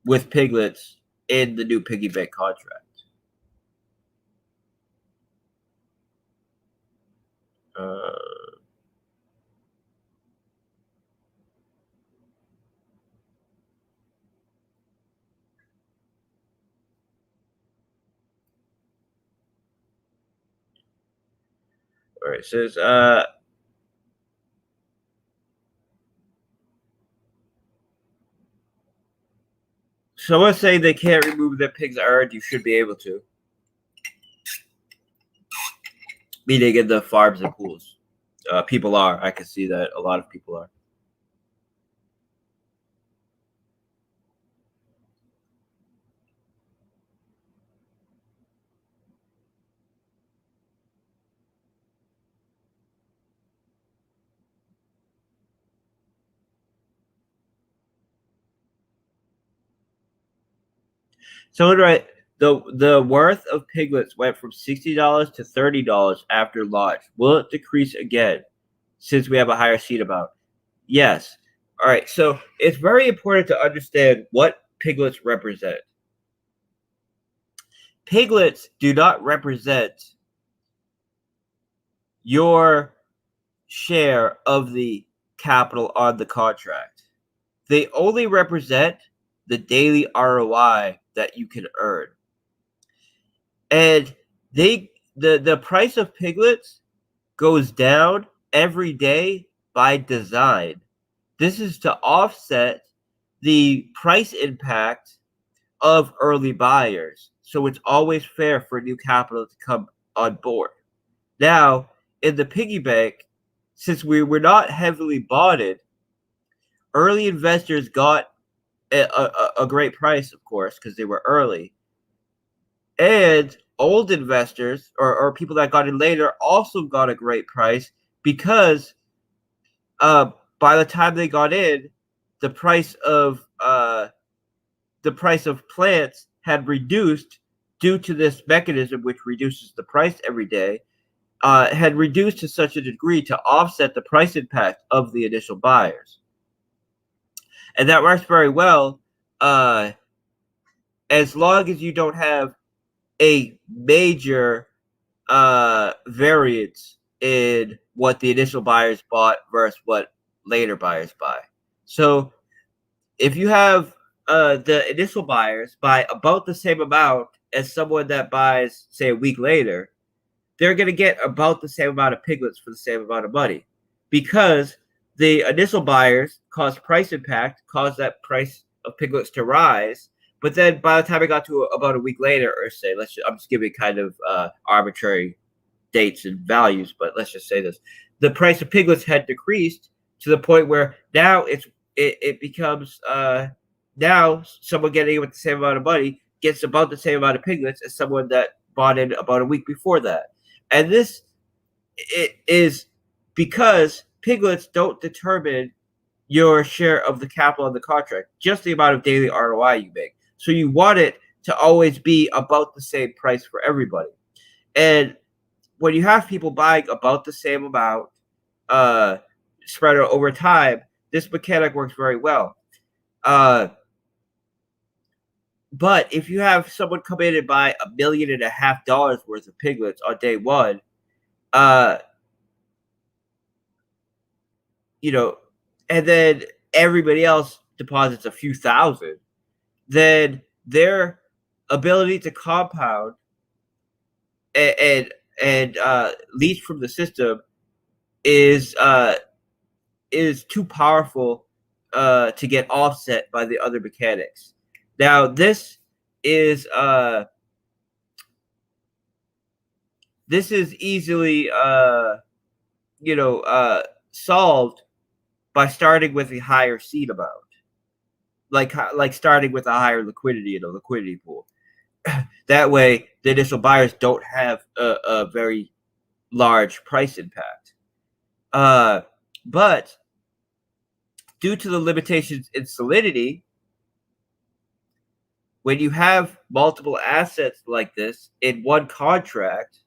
with piglets in the new Piggybank contract. All right, it says someone saying they can't remove their pigs earned. You should be able to. Meaning in the farms and pools. People are. I can see that a lot of people are. So right, the worth of piglets went from $60 to $30 after launch. Will it decrease again since we have a higher seed amount? Yes. All right. So it's very important to understand what piglets represent. Piglets do not represent your share of the capital on the contract. They only represent the daily ROI that you can earn. And the price of piglets goes down every day by design. This is to offset the price impact of early buyers. So it's always fair for new capital to come on board. Now, in the piggy bank, since we were not heavily bonded, early investors got a great price, of course, because they were early. And old investors or people that got in later also got a great price because by the time they got in, the price of plants had reduced due to this mechanism, which reduces the price every day, had reduced to such a degree to offset the price impact of the initial buyers. And that works very well as long as you don't have a major variance in what the initial buyers bought versus what later buyers buy. So if you have the initial buyers buy about the same amount as someone that buys, say, a week later, they're going to get about the same amount of piglets for the same amount of money because the initial buyers caused price impact, caused that price of piglets to rise, But then by the time I got to about a week later, or say, I'm just giving kind of arbitrary dates and values, but let's just say this: the price of piglets had decreased to the point where now it becomes now someone getting it with the same amount of money gets about the same amount of piglets as someone that bought in about a week before that, and this it is because piglets don't determine your share of the capital in the contract, just the amount of daily ROI you make. So you want it to always be about the same price for everybody. And when you have people buying about the same amount spread over time, this mechanic works very well. But if you have someone come in and buy $1.5 million worth of piglets on day one, and then everybody else deposits a few thousand, then their ability to compound and leach from the system is too powerful to get offset by the other mechanics. Now, this is easily solved by starting with a higher seed amount, like starting with a higher liquidity in a liquidity pool. That way, the initial buyers don't have a very large price impact. But due to the limitations in solidity, when you have multiple assets like this in one contract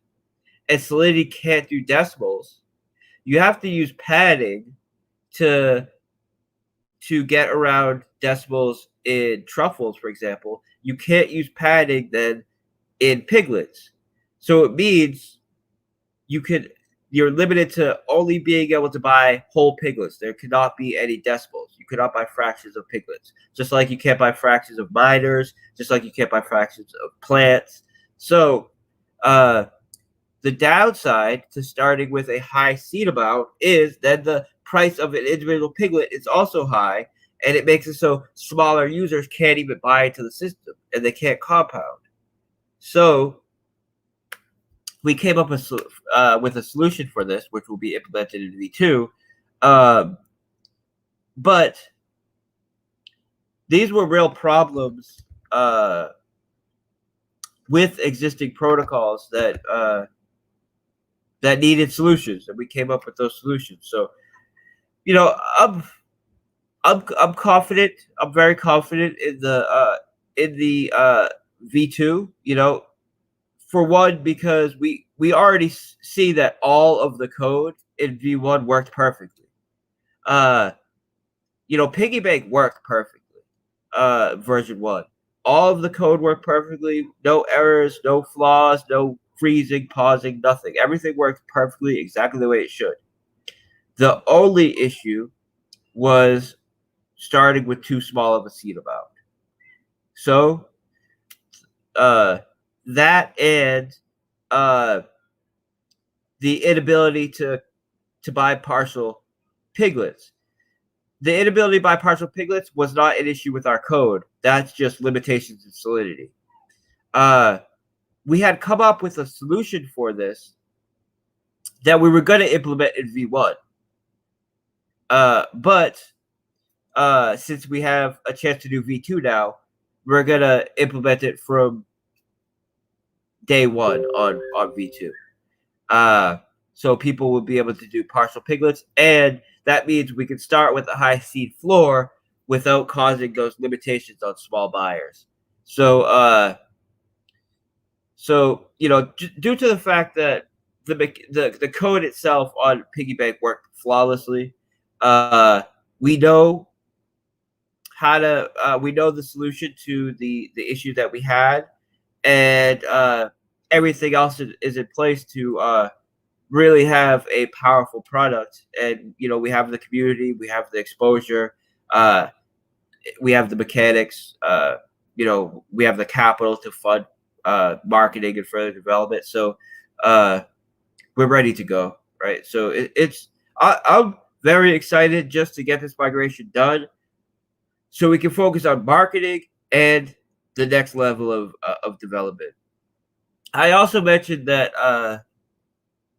and solidity can't do decimals, you have to use padding to get around decimals in truffles, for example. You can't use padding then in piglets. So it means you're limited to only being able to buy whole piglets. There cannot be any decimals. You cannot buy fractions of piglets. Just like you can't buy fractions of minors, just like you can't buy fractions of plants. So the downside to starting with a high seed amount is that the price of an individual piglet is also high, and it makes it so smaller users can't even buy into the system, and they can't compound. So we came up with a solution for this, which will be implemented in V2. But these were real problems with existing protocols that needed solutions, and we came up with those solutions. So, I'm confident. I'm very confident in the V2. For one, because we already see that all of the code in V1 worked perfectly. Piggybank worked perfectly. Version 1. All of the code worked perfectly. No errors, no flaws, no freezing, pausing, nothing. Everything worked perfectly, exactly the way it should. The only issue was starting with too small of a seed amount. So, that and the inability to buy partial piglets. The inability to buy partial piglets was not an issue with our code. That's just limitations in solidity. We had come up with a solution for this that we were going to implement in V1. But since we have a chance to do V2 now, we're going to implement it from day one on V2. So people will be able to do partial piglets, and that means we can start with a high seed floor without causing those limitations on small buyers. So, due to the fact that the code itself on Piggybank worked flawlessly, we know how to we know the solution to the issue that we had, and everything else is in place to really have a powerful product. And we have the community, we have the exposure, we have the mechanics, we have the capital to fund marketing and further development. So we're ready to go, right? So I'm very excited just to get this migration done, so we can focus on marketing and the next level of development. I also mentioned that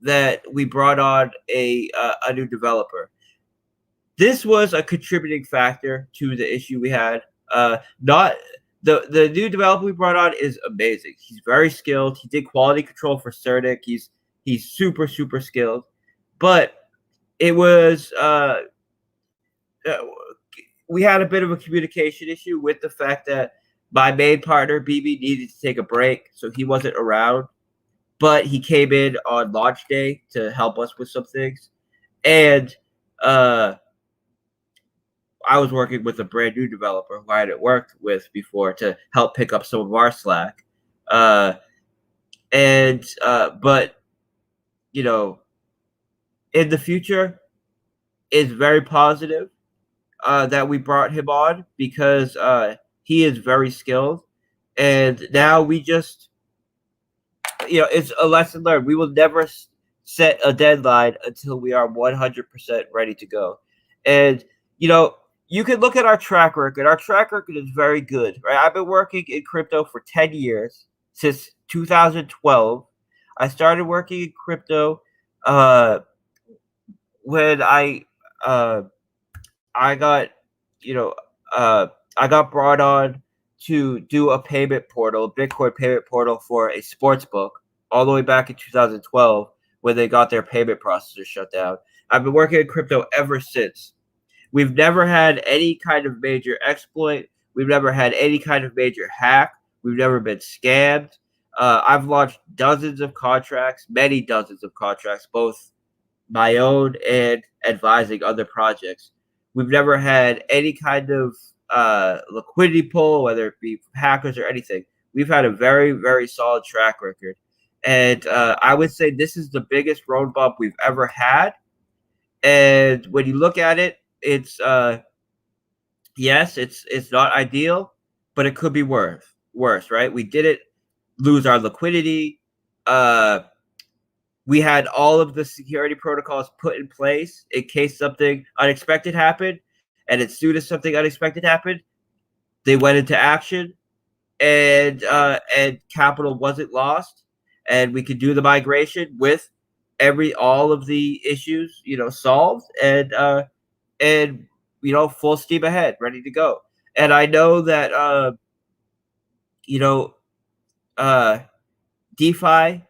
that we brought on a new developer. This was a contributing factor to the issue we had. Not the new developer we brought on is amazing. He's very skilled. He did quality control for Certic. He's super skilled, but it was we had a bit of a communication issue with the fact that my main partner BB needed to take a break, so he wasn't around. But he came in on launch day to help us with some things, and I was working with a brand new developer who I hadn't worked with before to help pick up some of our slack. But you know, in the future, it's very positive that we brought him on because he is very skilled, and now we just, it's a lesson learned. We will never set a deadline until we are 100% ready to go, and you can look at our track record. Our track record is very good, right? I've been working in crypto for 10 years, since 2012. I started working in crypto when I got, I got brought on to do a payment portal, a Bitcoin payment portal for a sports book all the way back in 2012 when they got their payment processor shut down. I've been working in crypto ever since. We've never had any kind of major exploit. We've never had any kind of major hack. We've never been scammed. I've launched dozens of contracts, many dozens of contracts, both my own and advising other projects. We've never had any kind of liquidity pull, whether it be from hackers or anything. We've had a very, very solid track record. And I would say this is the biggest road bump we've ever had. And when you look at it, it's yes, it's not ideal, but it could be worse, right? We didn't lose our liquidity. We had all of the security protocols put in place in case something unexpected happened, and as soon as something unexpected happened, they went into action, and capital wasn't lost, and we could do the migration with all of the issues solved, and full steam ahead, ready to go. And I know that DeFi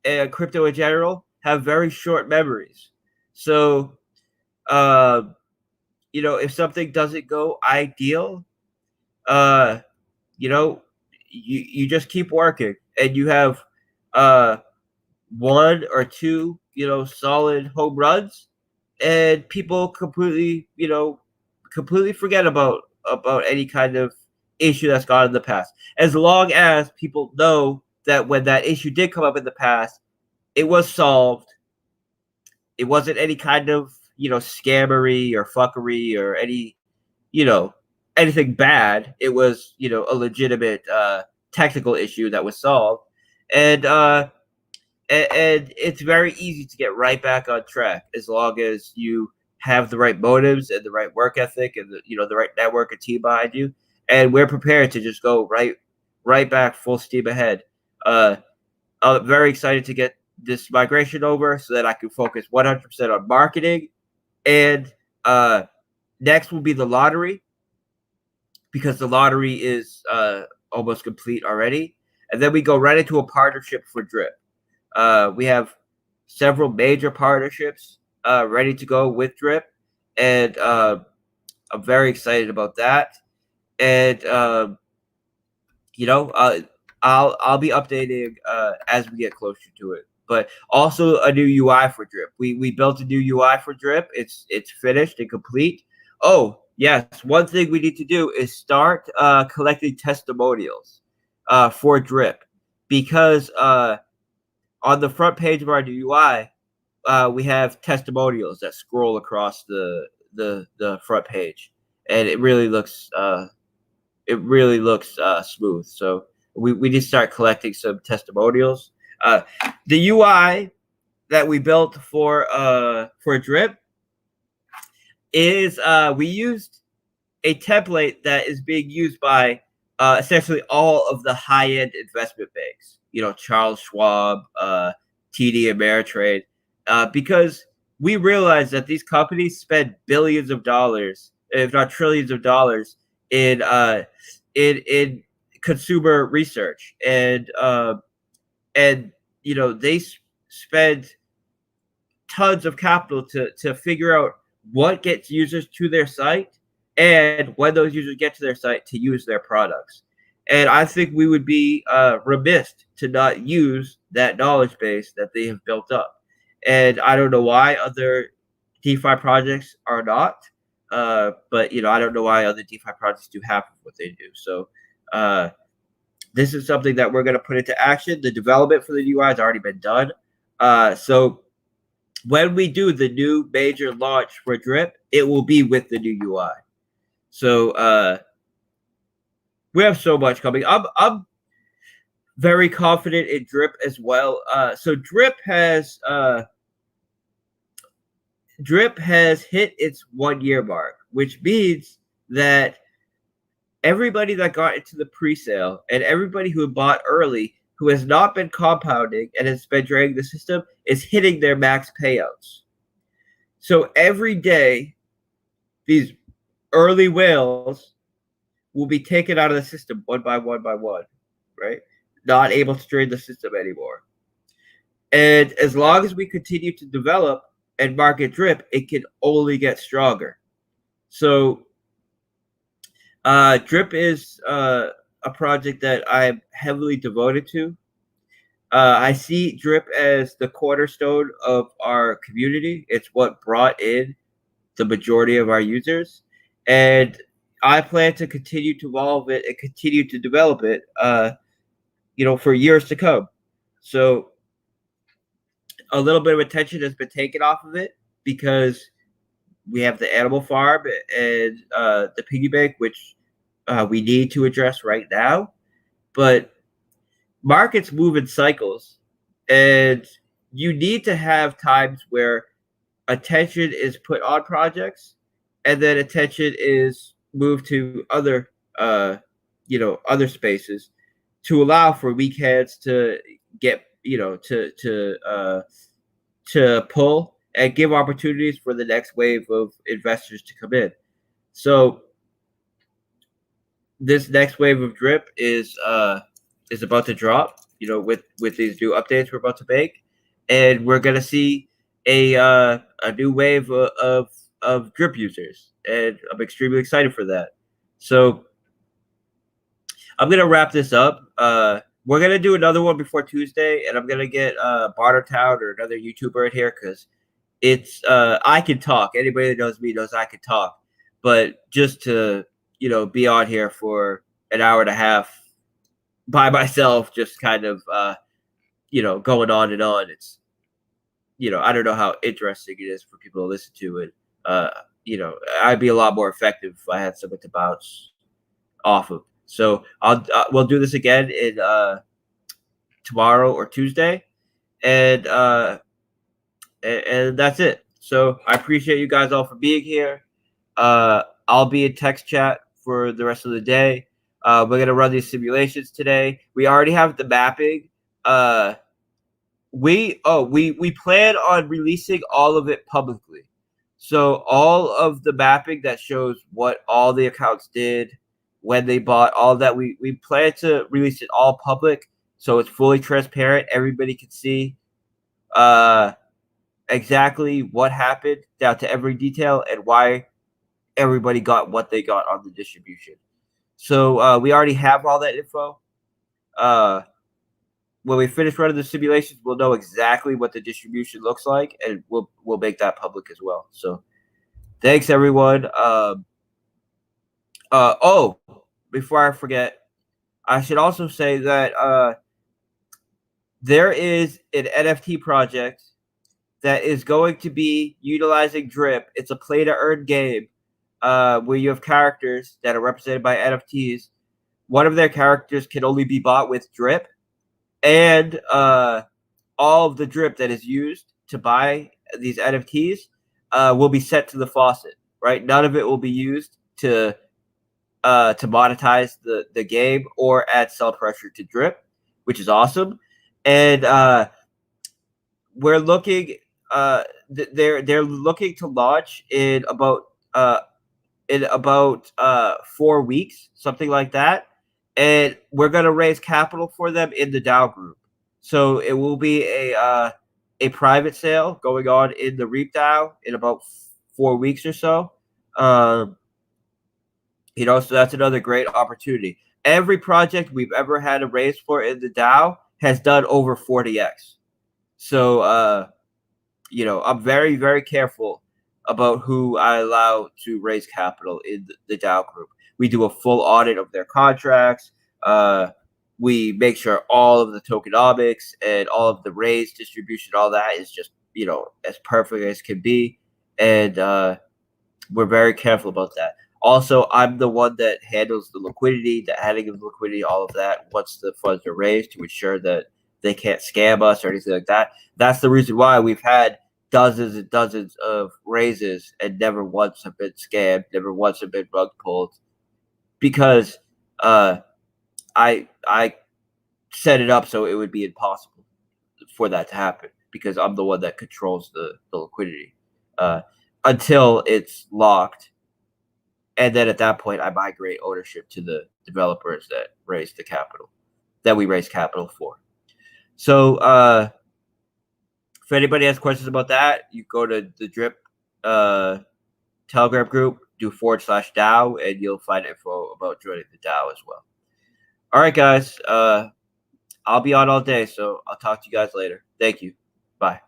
and crypto in general have very short memories. So if something doesn't go ideal, you just keep working, and you have one or two solid home runs, and people completely forget about any kind of issue that's gone in the past, as long as people know that when that issue did come up in the past, it was solved. It wasn't any kind of scammery or fuckery or anything bad. It was a legitimate technical issue that was solved, and it's very easy to get right back on track as long as you have the right motives and the right work ethic and the right network and team behind you. And we're prepared to just go right back full steam ahead. I'm very excited to get this migration over so that I can focus 100% on marketing. And next will be the lottery, because the lottery is almost complete already. And then we go right into a partnership for Drip. We have several major partnerships ready to go with Drip, and I'm very excited about that. And I'll be updating as we get closer to it. But also a new UI for Drip. We built a new UI for Drip. It's finished and complete. Oh yes, one thing we need to do is start collecting testimonials for Drip, because on the front page of our new UI, we have testimonials that scroll across the front page, and it really looks smooth. So we need to start collecting some testimonials. The UI that we built for Drip is we used a template that is being used by essentially all of the high-end investment banks, Charles Schwab, TD Ameritrade, because we realize that these companies spend billions of dollars, if not trillions of dollars, in consumer research, and they spend tons of capital to figure out what gets users to their site, and when those users get to their site, to use their products. And I think we would be remiss to not use that knowledge base that they have built up. And I don't know why other DeFi projects are not, but I don't know why other DeFi projects do half of what they do. So this is something that we're going to put into action. The development for the UI has already been done. So when we do the new major launch for Drip, it will be with the new UI. So we have so much coming. I'm very confident in Drip as well. So Drip has hit its 1 year mark, which means that everybody that got into the pre-sale and everybody who bought early, who has not been compounding and has been draining the system, is hitting their max payouts. So every day, these early whales will be taken out of the system one by one, right? Not able to drain the system anymore. And as long as we continue to develop and market Drip, it can only get stronger. So Drip is a project that I'm heavily devoted to. I see Drip as the cornerstone of our community. It's what brought in the majority of our users. And I plan to continue to evolve it and continue to develop it, for years to come. So a little bit of attention has been taken off of it because we have the animal farm and the Piggybank, which we need to address right now. But markets move in cycles, and you need to have times where attention is put on projects, and then attention is moved to other other spaces to allow for weak hands to get to pull and give opportunities for the next wave of investors to come in. So this next wave of Drip is about to drop, with these new updates we're about to make, and we're gonna see a new wave of Drip users, and I'm extremely excited for that. So I'm gonna wrap this up. We're gonna do another one before Tuesday, and I'm gonna get Bartertown or another YouTuber in here because it's I can talk. Anybody that knows me knows I can talk, but just to be on here for an hour and a half by myself, just kind of going on and on. It's I don't know how interesting it is for people to listen to it. I'd be a lot more effective if I had something to bounce off of. So we'll do this again in tomorrow or Tuesday, and that's it. So I appreciate you guys all for being here. I'll be in text chat for the rest of the day. We're gonna run these simulations today. We already have the mapping. We plan on releasing all of it publicly. So all of the mapping that shows what all the accounts did, when they bought, all that, we plan to release it all public, so it's fully transparent. Everybody can see exactly what happened down to every detail and why everybody got what they got on the distribution. So we already have all that info. When we finish running the simulations, we'll know exactly what the distribution looks like, and we'll make that public as well. So thanks, everyone. Before I forget, I should also say that there is an NFT project that is going to be utilizing Drip. It's a play-to-earn game where you have characters that are represented by NFTs. One of their characters can only be bought with Drip, and all of the Drip that is used to buy these NFTs will be sent to the faucet, right? None of it will be used to to monetize the game or add sell pressure to drip, which is awesome. And we're looking they're looking to launch in about 4 weeks, something like that. And we're going to raise capital for them in the DAO group. So it will be a private sale going on in the Reap DAO in about 4 weeks or so. So that's another great opportunity. Every project we've ever had a raise for in the DAO has done over 40x. So I'm very, very careful about who I allow to raise capital in the DAO group. We do a full audit of their contracts. We make sure all of the tokenomics and all of the raise distribution, all that is just, as perfect as can be. And we're very careful about that. Also, I'm the one that handles the liquidity, the adding of liquidity, all of that once the funds are raised to ensure that they can't scam us or anything like that. That's the reason why we've had dozens and dozens of raises and never once have been scammed, never once have been rug pulled, because I set it up so it would be impossible for that to happen, because I'm the one that controls the liquidity until it's locked. And then at that point, I migrate ownership to the developers that raise the capital, that we raise capital for. So if anybody has questions about that, you go to the Drip Telegram group, do /DAO, and you'll find info about joining the DAO as well. All right, guys. I'll be on all day, so I'll talk to you guys later. Thank you. Bye.